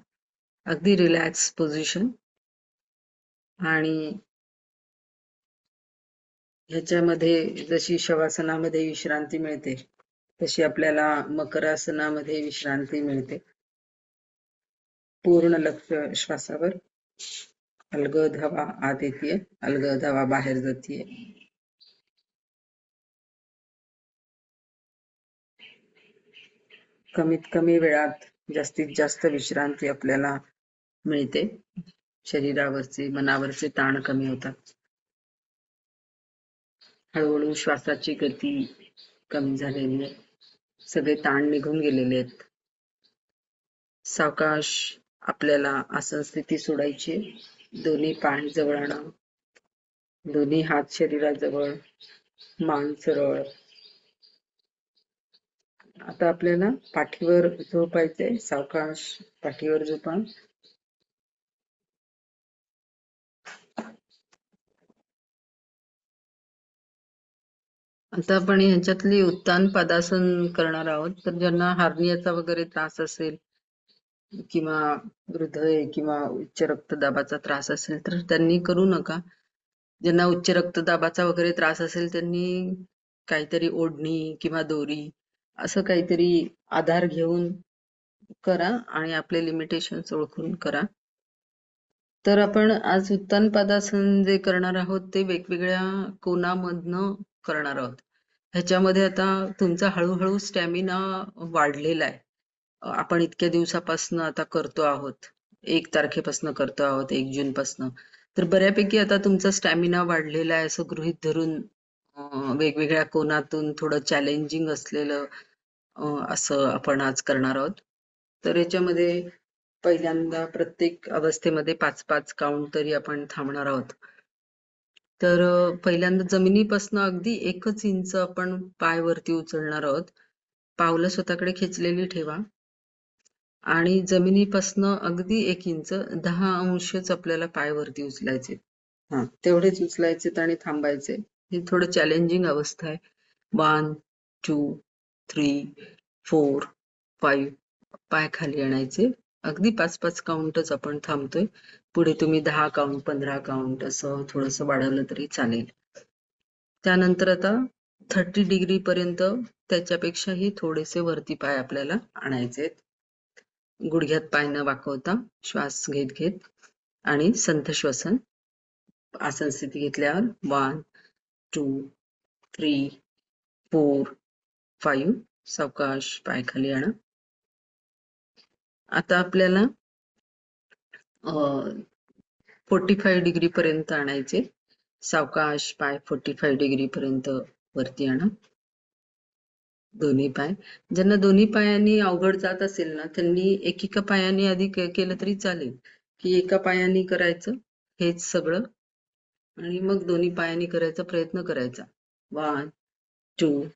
अगदी रिलॅक्स पोझिशन. आणि ह्याच्यामध्ये जशी शवासनामध्ये विश्रांती मिळते तशी आपल्याला मकरासनामध्ये विश्रांती मिळते. पूर्ण लक्ष श्वासावर. अलगद हवा आत येते, अलगद हवा बाहेर जाते. कमीत कमी वेळात जास्तीत जास्त विश्रांती आपल्याला मिळते. शरीरावरचे, मनावरचे ताण कमी होतात. हळूहळू श्वासाची गती कमी झालेली आहे. सगळे ताण निघून गेलेले आहेत. सावकाश आपल्याला आसन स्थिती सोडायची. दोन्ही पाय जवळ आणा. दोन्ही हात शरीराजवळ. मान सरळ. आता आपल्याला पाठीवर झोपायचंय. सावकाश पाठीवर झोपा. आता आपण ह्याच्यातली उत्तान पदासन करणार आहोत. तर ज्यांना हार्नियाचा वगैरे त्रास असेल किंवा हृदय किंवा उच्च रक्तदाबाचा त्रास असेल तर त्यांनी करू नका. ज्यांना उच्च रक्तदाबाचा वगैरे त्रास असेल त्यांनी काहीतरी ओढणी किंवा दोरी असं काहीतरी आधार घेऊन करा आणि आपले लिमिटेशन्स ओळखून करा. तर आपण आज उत्तान पदासन जे करणार आहोत ते वेगवेगळ्या कोनामधनं करणार आहोत. ह्याच्यामध्ये आता तुमचा हळूहळू स्टॅमिना वाढलेला आहे. आपण इतक्या दिवसापासनं आता करतो आहोत. 1 तारखेपासनं करतो आहोत, 1 जूनपासनं. तर बऱ्यापैकी आता तुमचा स्टॅमिना वाढलेला आहे असं गृहीत धरून वेगवेगळ्या कोनातून थोडं चॅलेंजिंग असलेलं असं आपण आज करणार आहोत. तर याच्यामध्ये पहिल्यांदा प्रत्येक अवस्थेमध्ये 5-5 काउंट तरी आपण थांबणार आहोत. तर पहिल्यांदा जमिनीपासनं अगदी 1च इंच आपण पाय वरती उचलणार आहोत. पावलं स्वतःकडे खेचलेली ठेवा आणि जमिनीपासनं अगदी 1 इंच 10 अंशच आपल्याला पाय वरती उचलायचे. तेवढेच उचलायचे आणि थांबायचे. ही थोडं चॅलेंजिंग अवस्था आहे. 1, 2, 3, 4, 5 पाय खाली आणायचे. अगदी 5-5 काउंटच आपण थांबतोय. पुढे तुम्ही 10 काउंट, 15 काउंट असं थोडंसं वाढवलं तरी चालेल. त्यानंतर आता 30 डिग्री पर्यंत त्याच्यापेक्षाही थोडेसे वरती पाय आपल्याला आणायचे. गुडघ्यात पाय न वाकवता श्वास घेत घेत आणि संथ श्वसन. आसन स्थिती घेतल्यावर 1, 2, 3, 4, 5 सावकाश पाय खाली आणा. आता आपल्याला 45 डिग्री पर्यंत आणायचे. सावकाश पाय 45 डिग्री पर्यंत वरती आणा. दोन्ही पाय. ज्यांना दोन्ही पायांनी अवघड जात असेल ना त्यांनी एकेका पायाने आधी केलं तरी चालेल, की एका पायाने करायचं हेच सगळं आणि मग दोन्ही पायांनी करायचा प्रयत्न करायचा. 1, 2,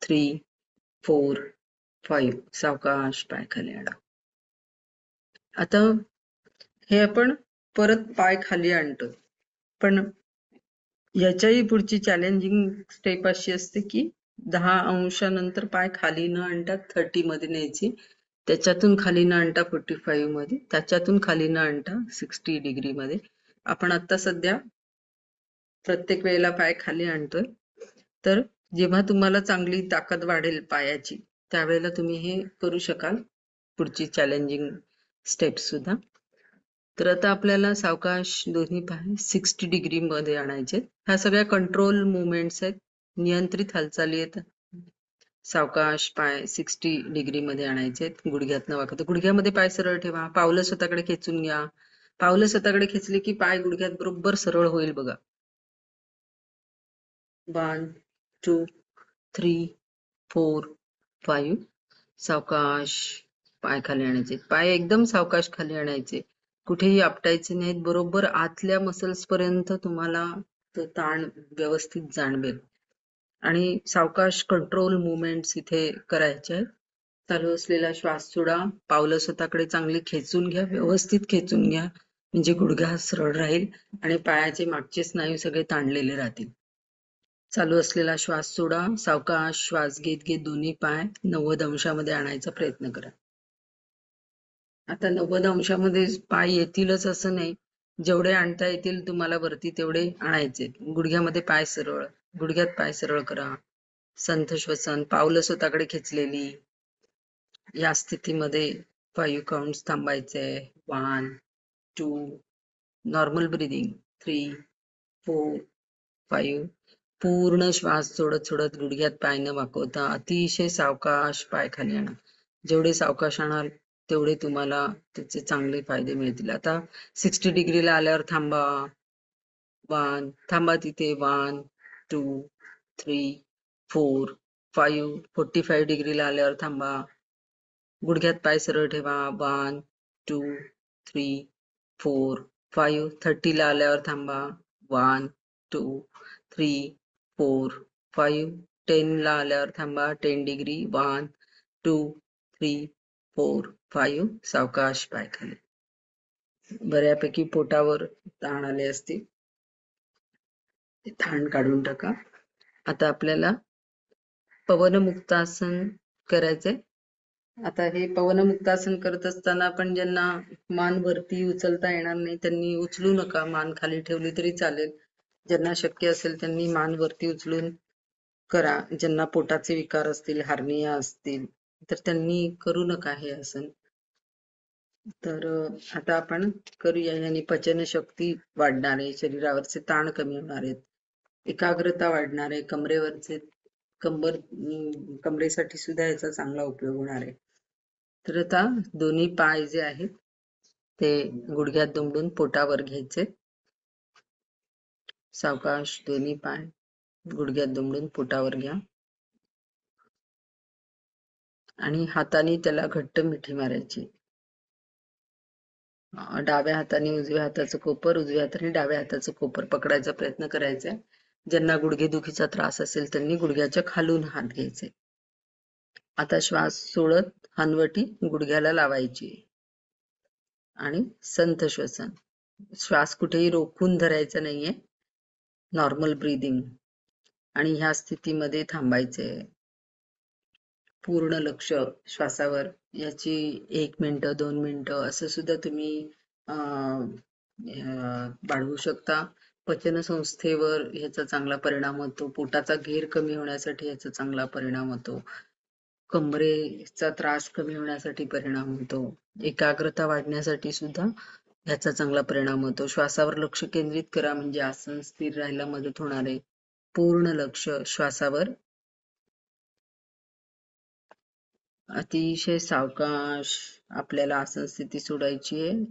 3, 4, 5 सावकाश पाय खाली आणा. आता हे आपण परत पाय खाली आणतो. पण याच्याही पुढची चॅलेंजिंग स्टेप अशी असते की 10 अंशानंतर पाय खाली न आणता 30 मध्ये न्यायची. त्याच्यातून खाली न आणता 45 मध्ये, त्याच्यातून खाली न आणता 60 डिग्री मध्ये. आपण आता सध्या प्रत्येक वेळेला पाय खाली आणतोय. तर जेव्हा तुम्हाला चांगली ताकद वाढेल पायाची त्यावेळेला तुम्ही हे करू शकाल पुढची चॅलेंजिंग स्टेप सुद्धा. तर आता आपल्याला सावकाश दोन्ही पाय 60 डिग्री मध्ये आणायचे. ह्या सगळ्या कंट्रोल मुवमेंट्स आहेत, नियंत्रित हालचाली आहेत. सावकाश पाय 60 डिग्री मध्ये आणायचे. गुडघ्यात न वाकवता गुडघ्यामध्ये पाय सरळ ठेवा. पावलं स्वतःकडे खेचून घ्या. पावलं स्वतःकडे खेचली की पाय गुडघ्यात बरोबर सरळ होईल बघा. 1, 2, 3, 4, 5 सावकाश पाय खाली आणायचे. पाय एकदम सावकाश खाली आणायचे. कुठेही आपटायचे नाहीत. बरोबर आतल्या मसल्स पर्यंत तुम्हाला तो ताण व्यवस्थित जाणवेल आणि सावकाश कंट्रोल मुवमेंट्स इथे करायचे आहेत. चालू असलेला श्वास सोडा. पावलं स्वतःकडे चांगली खेचून घ्या, व्यवस्थित खेचून घ्या म्हणजे गुडघा सरळ राहील आणि पायाचे मागचे स्नायू सगळे ताणलेले राहतील. चालू असलेला श्वास सोडा. सावकाश श्वास घेत घेत दोन्ही पाय 90 अंशामध्ये आणायचा प्रयत्न करा. आता 90 अंशामध्ये पाय येतीलच असं नाही. जेवढे आणता येतील तुम्हाला वरती तेवढे आणायचे. गुडघ्यामध्ये पाय सरळ, गुडघ्यात पाय सरळ करा. संथ श्वसन, पावलं स्वतःकडे खेचलेली. या स्थितीमध्ये 5 काउंट्स थांबायचे. 1, 2, नॉर्मल ब्रीदिंग. 3, 4, 5 पूर्ण श्वास सोडत सोडत गुडघ्यात पाय न वाकवता अतिशय सावकाश पाय खाली आणा. जेवढे सावकाश आणाल तेवढे तुम्हाला त्याचे चांगले फायदे मिळतील. आता 60 डिग्रीला आल्यावर थांबा. 1 थांबा तिथे. 1, 2, 3, 4, 5 45 डिग्रीला आल्यावर थांबा. गुडघ्यात पाय सरळ ठेवा. 1, 2, 3, 4, 5 30 ला आल्यावर थांबा. 1, 2, 3, 4, 5 10 ला आल्यावर थांबा. 10 डिग्री. 1, 2 3 4 5 सावकाश पाय खाली. बऱ्यापैकी पोटावर ताण आले असतील, ते ताण काढून टाका. आता आपल्याला पवनमुक्तासन करायचंय. आता हे पवनमुक्तासन करत असताना आपण ज्यांना मान वरती उचलता येणार नाही त्यांनी उचलू नका, मान खाली ठेवली तरी चालेल. ज्यांना शक्य असेल त्यांनी मान वरती उचलून करा. ज्यांना पोटाचे विकार असतील, हार्निया असतील तर त्यांनी करू नका हे आसन. तर आता आपण करूया. याने पचनशक्ती वाढणार आहे, शरीरावरचे ताण कमी होणार आहेत, एकाग्रता वाढणार आहे, कमरेसाठी सुद्धा याचा चांगला उपयोग होणार आहे. तर आता दोन्ही पाय जे आहेत ते गुडघ्यात दुमडून पोटावर घ्यायचे. सावकाश दोन्ही पाय गुडघ्यात दुमडून पोटावर घ्या आणि हाताने त्याला घट्ट मिठी मारायची. डाव्या हाताने उजव्या हाताचं कोपर, उजव्या हाताने डाव्या हाताचं कोपर पकडायचा प्रयत्न करायचा. ज्यांना गुडघेदुखीचा त्रास असेल त्यांनी गुडघ्याच्या खालून हात घ्यायचे. आता श्वास सोडत हनवटी गुडघ्याला लावायची आणि संथ श्वसन. श्वास कुठेही रोखून धरायचा नाहीये, नॉर्मल ब्रीदिंग. आणि ह्या स्थितीमध्ये थांबायचे. पूर्ण लक्ष श्वासावर. याची 1 मिनिटं 2 मिनिटं असं सुद्धा तुम्ही वाढवू शकता. पचनसंस्थेवर ह्याचा चांगला परिणाम होतो. पोटाचा घेर कमी होण्यासाठी याचा चांगला परिणाम होतो. कमरेचा त्रास कमी होण्यासाठी परिणाम होतो. एकाग्रता वाढण्यासाठी सुद्धा याचा चांगला परिणाम होतो. श्वासावर लक्ष केंद्रित करा म्हणजे आसन स्थिर राहायला मदत होणार आहे. पूर्ण लक्ष श्वासावर. अतिशय सावकाश आपल्याला आसन स्थिती सोडायची आहे.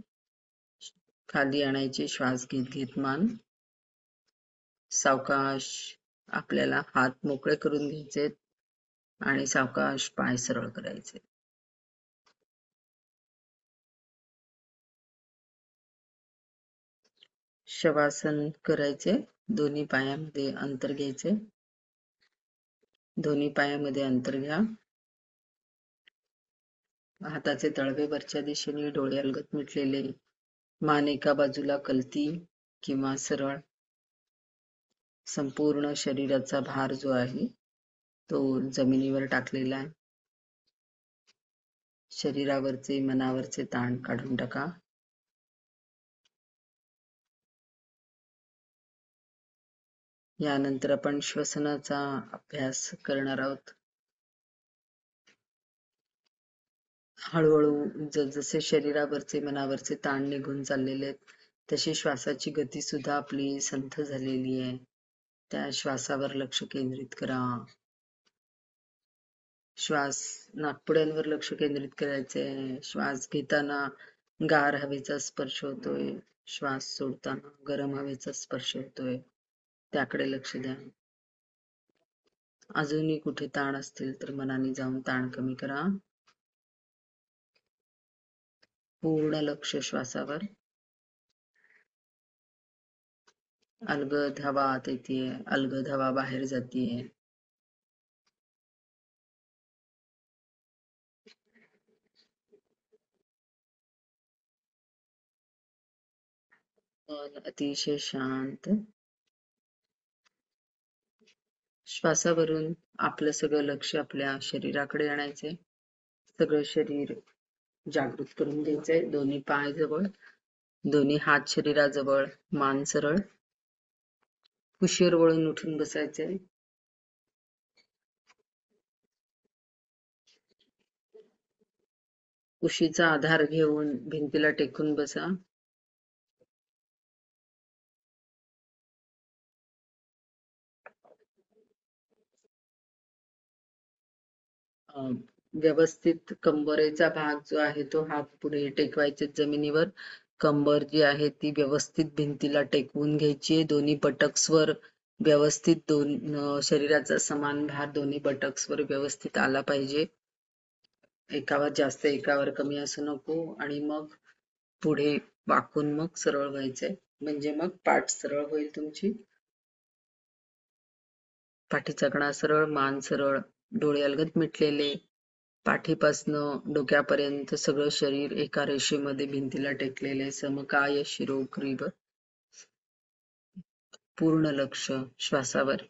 खाली आणायची श्वास घेत घेत मान. सावकाश आपल्याला हात मोकळे करून घ्यायचे आणि सावकाश पाय सरळ करायचे. शवासन करायचे. दोन्ही पायामध्ये अंतर घ्यायचे. दोन्ही पायामध्ये अंतर घ्या. हाताचे तळवे वरच्या दिशेने, डोळे अलगद मिटलेले, मान एका बाजूला कलती किंवा सरळ. संपूर्ण शरीराचा भार जो आहे तो जमिनीवर टाकलेला आहे. शरीरावरचे मनावरचे ताण काढून टाका. यानंतर आपण श्वसनाचा अभ्यास करणार आहोत. हळूहळू जसे शरीरावरचे मनावरचे ताण निघून चाललेले आहेत तशी श्वासाची गती सुद्धा आपली संथ झालेली आहे. त्या श्वासावर लक्ष केंद्रित करा. श्वास नाकपुड्यांवर लक्ष केंद्रित करायचे. श्वास घेताना गार हवेचा स्पर्श होतोय, श्वास सोडताना गरम हवेचा स्पर्श होतोय, त्याकडे लक्ष द्या. अजूनही कुठे ताण असतील तर मनाने जाऊन ताण कमी करा. पूर्ण लक्ष श्वासावर. अलगद हवा आत येते, अलगद हवा बाहेर जाते. अतिशय शांत. श्वासावरून आपलं सगळं लक्ष आपल्या शरीराकडे आणायचे. सगळं शरीर जागृत करून घ्यायचंय. दोन्ही पाय जवळ, दोन्ही हात शरीराजवळ, मान सरळ. कुशीवर वळून उठून बसायचे. कुशीचा आधार घेऊन भिंतीला टेकून बसा. व्यवस्थित कंबरेचा भाग जो आहे तो हात पुढे टेकवायचे जमिनीवर. कंबर जी आहे ती व्यवस्थित भिंतीला टेकवून घ्यायची. दोन्ही बटक्सवर व्यवस्थित शरीराचा समान भार दोन्ही बटक्सवर व्यवस्थित आला पाहिजे. एकावर जास्त एकावर कमी असं नको. आणि मग पुढे वाकून मग सरळ व्हायचंय म्हणजे मग पाठ सरळ होईल तुमची. पाठीचा कणा सरळ, मान सरळ, डोळे अलगद मिटलेले, पाठीपासनं डोक्यापर्यंत सगळं शरीर एका रेषेमध्ये भिंतीला टेकलेले, समकाय शिरोग्रीव. पूर्ण लक्ष श्वासावर.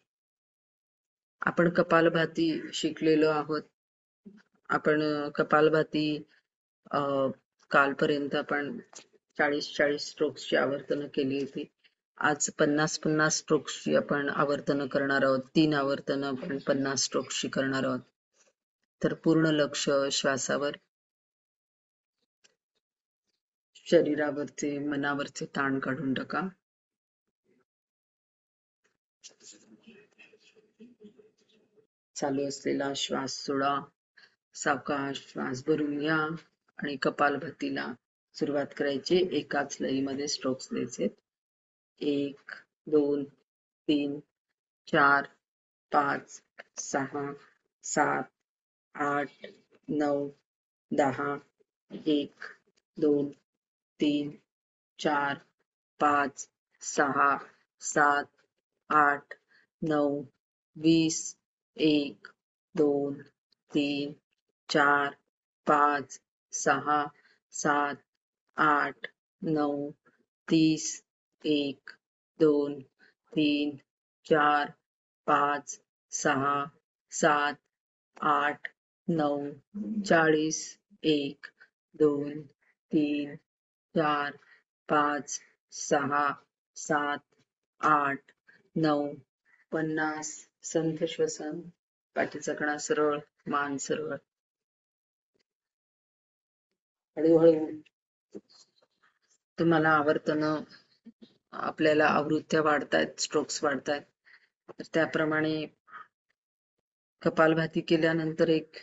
आपण कपालभाती शिकलेलो आहोत. आपण कपालभाती कालपर्यंत आपण 40-40 स्ट्रोक्सची आवर्तन केली होती. आज 50-50 स्ट्रोक्सची आपण आवर्तन करणार आहोत. 3 आवर्तन आपण 50 स्ट्रोक्सची करणार आहोत. तर पूर्ण लक्ष श्वासावर. शरीरावरचे, मनावरचे ताण काढून टाका. चालू असलेला श्वास सोडा. सावकाश श्वास भरून घ्या आणि कपालभातीला सुरुवात करायची. एकाच लयीमध्ये स्ट्रोक्स द्यायचे. 1, 2, 3, 4, 5, 6, 7, 8, 9, 10. 1, 2, 3, 4, 5, 6, 7, 8, 9, 20. 1, 2, 3, 4, 5, 6, 7, 8, 9, 30. 1, 2, 3, 4, 5, 6, 7, 8, 9, 40. 1, 2, 3, 4, 5, 6, 7, 8, 9, 50. संथ श्वसन. पाठीचा कणा सरळ, मान सरळ. हळूहळू तुम्हाला आवर्तन, आपल्याला आवृत्त्या वाढतायत, स्ट्रोक्स वाढतायत. तर त्याप्रमाणे कपालभाती केल्यानंतर एक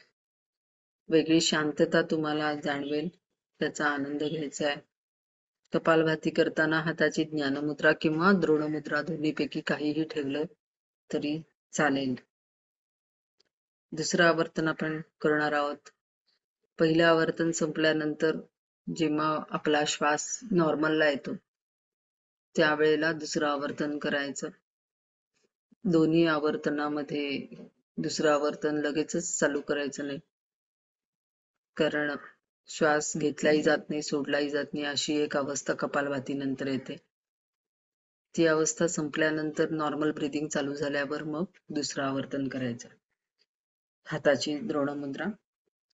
वेगळी शांतता तुम्हाला जाणवेल. त्याचा आनंद घ्यायचा आहे. कपालभाती करताना हाताची ज्ञानमुद्रा किंवा द्रोणमुद्रा दोन्हीपैकी काहीही ठेवलं तरी चालेल. दुसरं आवर्तन आपण करणार आहोत. पहिलं आवर्तन संपल्यानंतर जेव्हा आपला श्वास नॉर्मलला येतो त्यावेळेला दुसरं आवर्तन करायचं. दोन्ही आवर्तनामध्ये दुसरं आवर्तन लगेचच चालू करायचं नाही, कारण श्वास घेतलाही जात नाही, सोडलाही जात नाही, अशी एक अवस्था कपालभाती नंतर येते. ती अवस्था संपल्यानंतर नॉर्मल ब्रीदिंग चालू झाल्यावर मग दुसरं आवर्तन करायचं. हाताची द्रोणमुद्रा.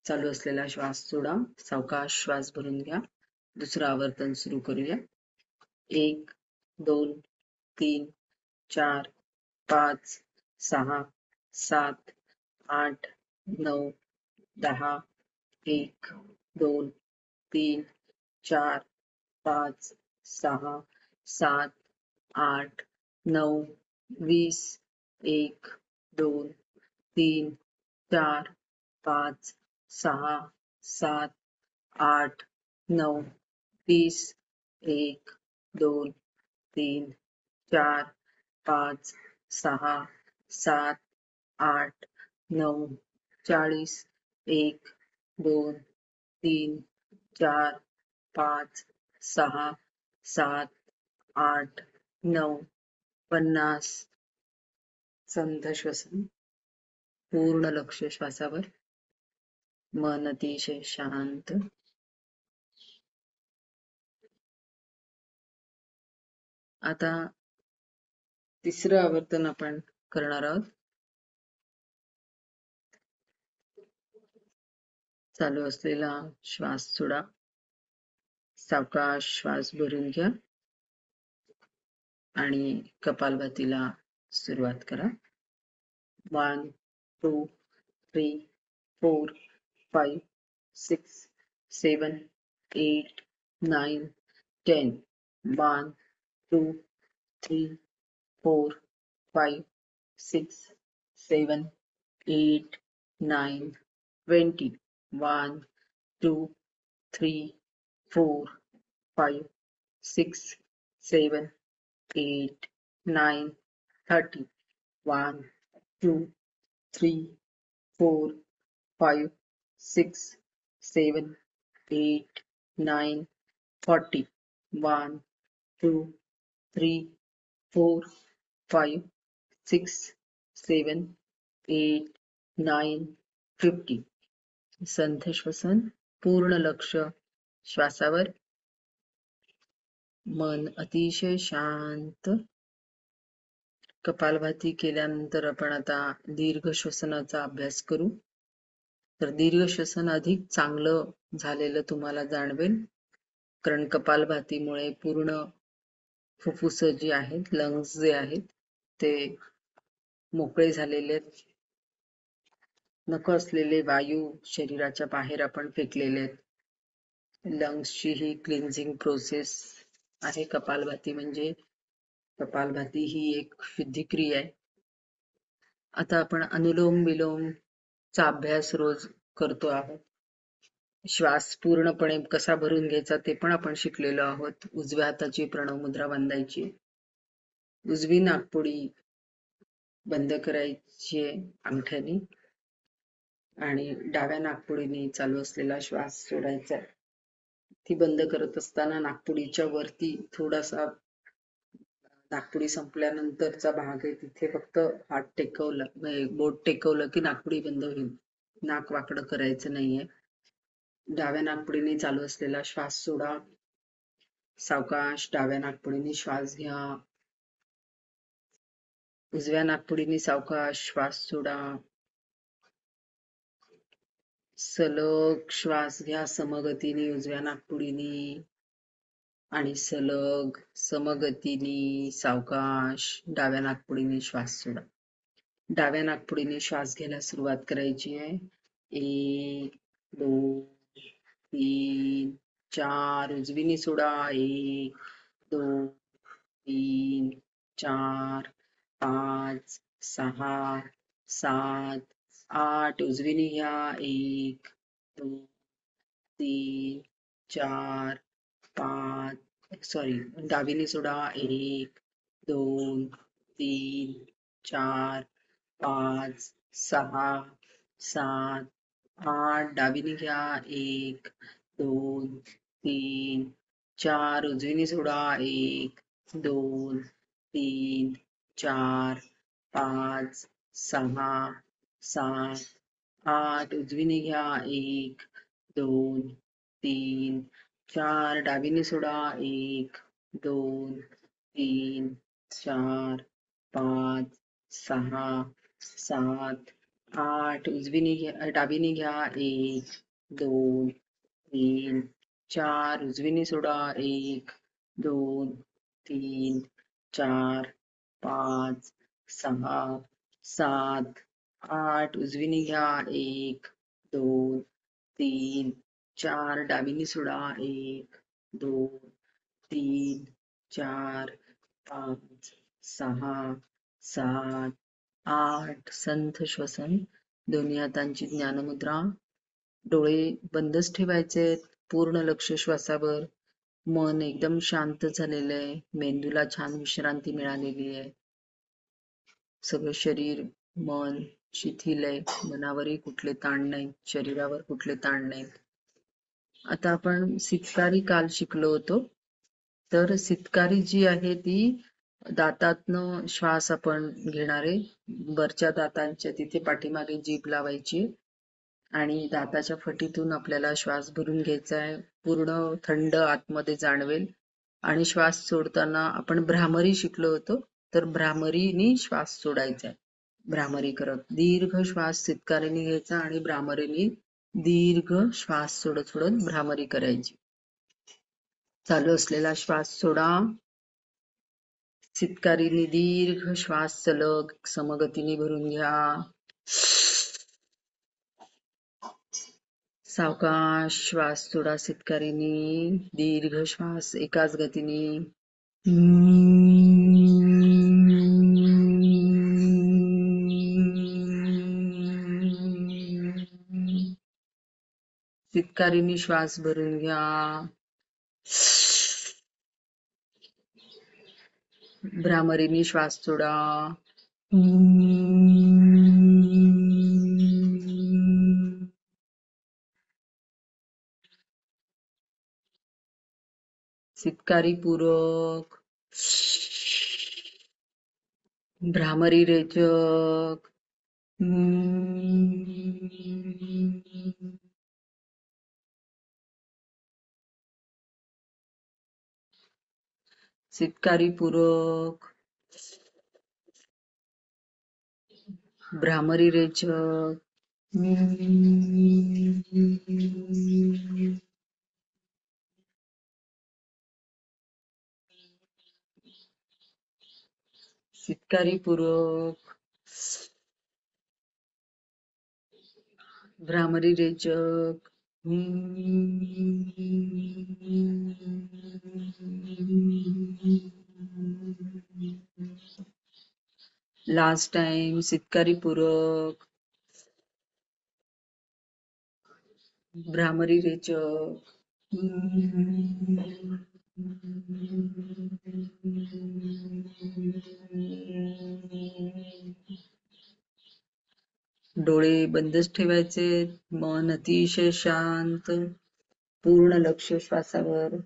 चालू असलेला श्वास सोडा. सावकाश श्वास भरून घ्या. दुसरं आवर्तन सुरू करूया. 1, 2, 3, 4, 5, 6, 7, 8, 9, 10. 1, 2, 3, 4, 5, 6, 7, 8, 9, 20. 1, 2, 3, 4, 5, 6, 7, 8, 9, 30. 1, 2, 3, 4, 5, 6, 7, 8, 9, 40. 1, 2, 3, 4, 5, 6, 7, 8, 9, 50. संथ श्वसन. पूर्ण लक्ष श्वासावर. मन अतिशय शांत. आता तिसरं आवर्तन आपण करणार आहोत. चालू असलेला श्वास सोडा. सावकाश श्वास भरून घ्या आणि कपालभातीला सुरुवात करा. 1, 2, 3, 4, 5, 6, 7, 8, 9, 10. 1, 2, 3, 4, 5, 6, 7, 8, 9, 20. 1, 2, 3, 4, 5, 6, 7, 8, 9, 30. 1, 2, 3, 4, 5, 6, 7, 8, 9, 40. 1, 2, 3, 4, 5, 6, 7, 8, 9, 50. संथ श्वसन, पूर्ण लक्ष श्वासावर, मन अतिशय शांत. कपालभाती केल्यानंतर आपण आता दीर्घ श्वसनाचा अभ्यास करू. तर दीर्घ श्वसन अधिक चांगलं झालेलं तुम्हाला जाणवेल, कारण कपालभातीमुळे पूर्ण फुफ्फुस जी आहेत, लंग्स जे आहेत ते मोकळे झालेले आहेत. नको असलेले वायू शरीराच्या बाहेर आपण फेकलेले आहेत. लंग्सची ही क्लिन्झिंग प्रोसेस आहे कपालभाती म्हणजे. कपालभाती ही एक शुद्धिक्रिया आहे. आता आपण अनुलोम विलोम चा अभ्यास रोज करतो आहोत. श्वास पूर्णपणे कसा भरून घ्यायचा ते पण आपण शिकलेलो आहोत. उजव्या हाताची प्रणव मुद्रा बांधायची, उजवी नाकपुडी बंद करायची अंगठ्यानी आणि डाव्या नाकपुडीने चालू असलेला श्वास सोडायचा. ती बंद करत असताना नाकपुडीच्या वरती थोडासा, नाकपुडी संपल्यानंतरचा भाग आहे तिथे फक्त हात टेकवलं, बोट टेकवलं की नाकपुडी बंद होईल. नाक वाकडं करायचं नाहीये. डाव्या नाकपुडीने चालू असलेला श्वास सोडा. सावकाश डाव्या नाकपुडीने श्वास घ्या. उजव्या नाकपुडीने सावकाश श्वास सोडा. सलग श्वास घ्या समगतीने उजव्या नाकपुडीने आणि सलग समगतीने सावकाश डाव्या नाकपुडीने श्वास सोडा. डाव्या नाकपुडीने श्वास घ्यायला सुरुवात करायची आहे. 1 2 3 4. उजवीने सोडा. 1 2 3 4 5 6 7 8. उजवीने घ्या. 1 2 3 4 5. सॉरी, डावीने सोडा. 1 2 3 4 5 6 7 8. डावीने घ्या. 1 2 3 4. उजवीने सोडा. 1 2 3 4 5 6 7 8. उजवीने घ्या. 1 2 3 4. डावीने सोडा. 1 2 3 4 5 6 7 8. उजवीने घ्या, डावीने घ्या. 1 2 3 4. उजवीने सोडा. 1 2 3 4 5 6 7 8. उजवीने घ्या. 1 2 3 4. डावीने सोडा. 1 2 3 4 5 6 7 8. संथ श्वसन. दोन्ही हातांची ज्ञानमुद्रा. डोळे बंदच ठेवायचे, पूर्ण लक्ष श्वासावर. मन एकदम शांत झालेलं आहे. मेंदूला छान विश्रांती मिळालेली आहे. सगळं शरीर मन शिथिल आहे. मनावरही कुठले ताण नाहीत, शरीरावर कुठले ताण नाहीत. आता आपण सितकारी काल शिकलो होतो. तर सितकारी जी आहे ती दातातनं श्वास आपण घेणारे, वरच्या दातांच्या तिथे पाठीमागे जीभ लावायची आणि दाताच्या फटीतून आपल्याला श्वास भरून घ्यायचा आहे. पूर्ण थंड आतमध्ये जाणवेल. आणि श्वास सोडताना आपण भ्रामरी शिकलो होतो, तर भ्रामरीने श्वास सोडायचा आहे. भ्रामरी करत दीर्घ श्वास सितकारीने घ्यायचा आणि भ्रामरीने दीर्घ श्वास सोडत सोडत भ्रामरी करायची. चालू असलेला श्वास सोडा. सितकारीने दीर्घ श्वास सलग समगतीने भरून घ्या. सावकाश श्वास सोडा सितकारीने, दीर्घ श्वास एकाच गतीने. सितकारीने श्वास भरून घ्या. भ्रामरीने श्वास सोडा. सितकारी पूरक, भ्रामरी रेचक. चित्कारीपूर्वक भ्रामरी रेचक चित्कारीपूर्वक भ्रामरी रेचक लास्ट टाइम चित्कारीपूर्वक भ्रामरी रेचक डोळे बंदच ठेवायचे, मन अतिशय शांत, पूर्ण लक्ष श्वासावर.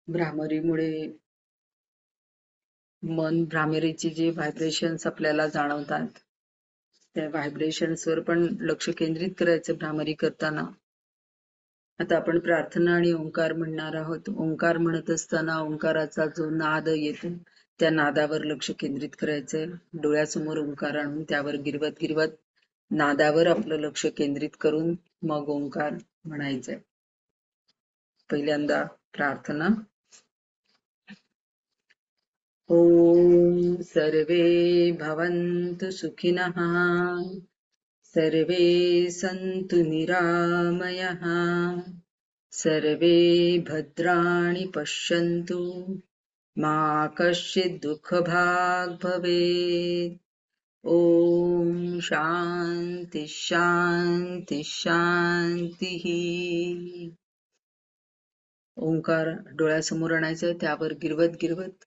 भ्रामरीमुळे मन भ्रामरीचे जे व्हायब्रेशन्स आपल्याला जाणवतात त्या व्हायब्रेशन्स वर पण लक्ष केंद्रित करायचं भ्रामरी करताना. आता आपण प्रार्थना आणि ओंकार म्हणणार आहोत. ओंकार म्हणत असताना ओंकाराचा जो नाद येतो त्या नादावर लक्ष केंद्रित करायचंय. डोळ्यासमोर ओंकार आणून त्यावर गिरवत गिरवत नादावर आपलं लक्ष केंद्रित करून मग ओंकार म्हणायचंय. पहिल्यांदा प्रार्थना. ओम सर्वे भवन्तु सुखिनः, सर्वे सन्तु निरामयः, सर्वे भद्राणि पश्यन्तु, मा कश्चित् दुःखभाग् भवेत्. ओम शांती शांती शांती. ओंकार डोळ्यासमोर आणायचं, त्यावर गिरवत गिरवत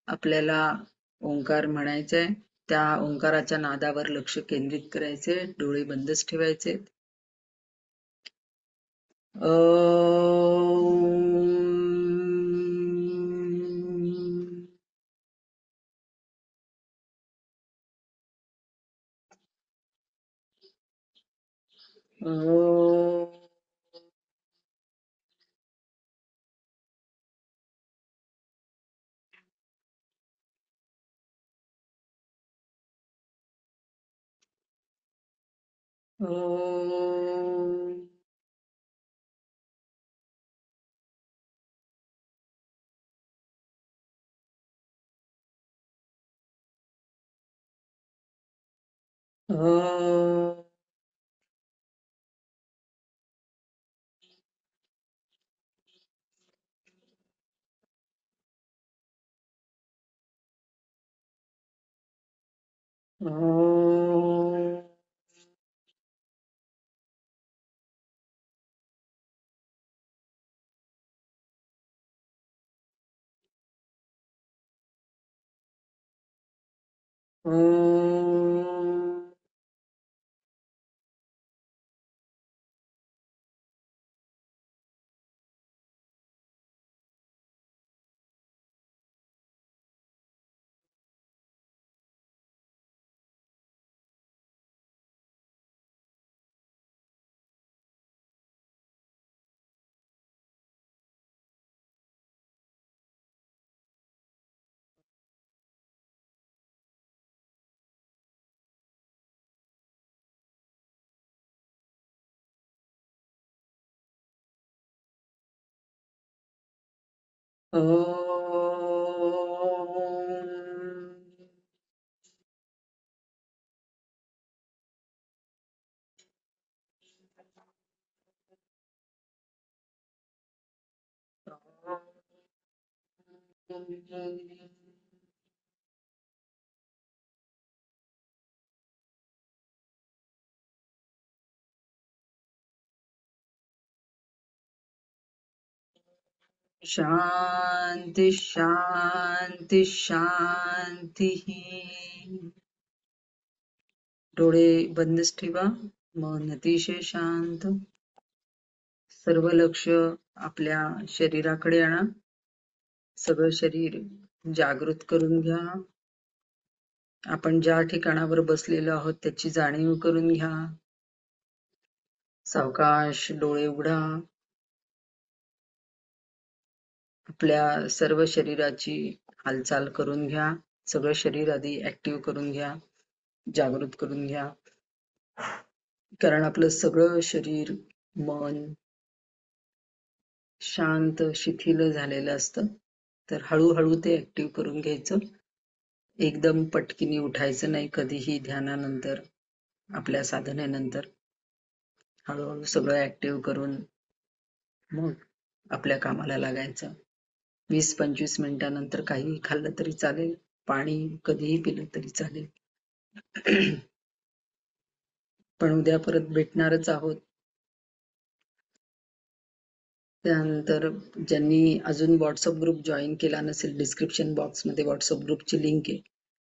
आपल्याला ओंकार म्हणायचंय. त्या ओंकाराच्या नादावर लक्ष केंद्रित करायचे, डोळे बंदच ठेवायचे. शांती शांती शांती. डोळे बंदच ठेवा, मन अतिशय शांत. सर्व लक्ष आपल्या शरीराकडे आणा. सगळं शरीर जागृत करून घ्या. आपण ज्या ठिकाणावर बसलेलो आहोत त्याची जाणीव करून घ्या. सावकाश डोळे उघडा. आपल्या सर्व शरीराची हालचाल करून घ्या. सगळं शरीर आधी ऍक्टिव्ह करून घ्या, जागृत करून घ्या. कारण आपलं सगळं शरीर, मन शांत शिथिल झालेलं असतं. तर हळूहळू ते ऍक्टिव्ह करून घ्यायचं. एकदम पटकिनी उठायचं नाही कधीही ध्यानानंतर, आपल्या साधनेनंतर. हळूहळू सगळं ऍक्टिव्ह करून मग आपल्या कामाला लागायचं. 20-25 मिनिटानंतर काहीही खाल्लं तरी चालेल, पाणी कधीही पिलं तरी चालेल. पण उद्या परत भेटणारच आहोत. त्यानंतर ज्यांनी अजून व्हॉट्सअप ग्रुप जॉईन केला नसेल, डिस्क्रिप्शन बॉक्समध्ये व्हॉट्सअप ग्रुपची लिंक आहे,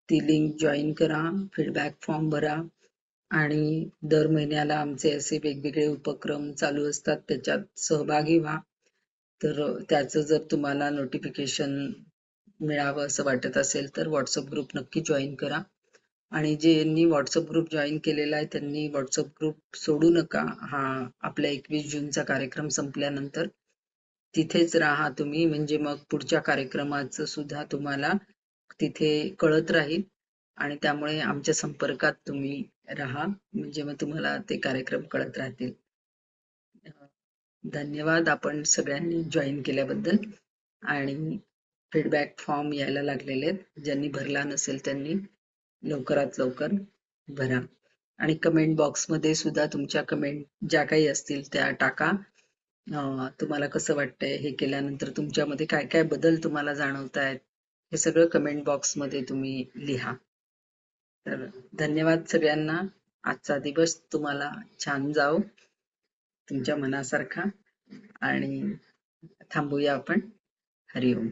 ती लिंक जॉईन करा, फीडबॅक फॉर्म भरा आणि दर महिन्याला आमचे असे वेगवेगळे उपक्रम चालू असतात, त्याच्यात सहभागी व्हा. तर त्याचं जर तुम्हाला नोटिफिकेशन मिळावं असं वाटत असेल तर व्हॉट्सअप ग्रुप नक्की जॉईन करा. आणि ज्यांनी व्हॉट्सअप ग्रुप जॉईन केलेला आहे त्यांनी व्हॉट्सअप ग्रुप सोडू नका. हा आपल्या 21 जूनचा कार्यक्रम संपल्यानंतर तिथेच राहा तुम्ही, म्हणजे मग पुढच्या कार्यक्रमाचं सुद्धा तुम्हाला तिथे कळत राहील आणि त्यामुळे आमच्या संपर्कात तुम्ही राहा, म्हणजे मग तुम्हाला ते कार्यक्रम कळत राहतील. धन्यवाद आपण सगळ्यांनी जॉईन केल्याबद्दल. आणि फीडबॅक फॉर्म यायला लागलेले आहेत, ज्यांनी भरला नसेल त्यांनी लवकरात लवकर भरा. आणि कमेंट बॉक्समध्ये सुद्धा तुमच्या कमेंट ज्या काही असतील त्या टाका. तुम्हाला कसं वाटतंय हे केल्यानंतर, तुमच्यामध्ये काय काय बदल तुम्हाला जाणवत आहेत, हे सगळं कमेंट बॉक्समध्ये तुम्ही लिहा. तर धन्यवाद सगळ्यांना. आजचा दिवस तुम्हाला छान जाओ, तुमच्या मनासारखा. आणि थांबूया आपण. हरिओम.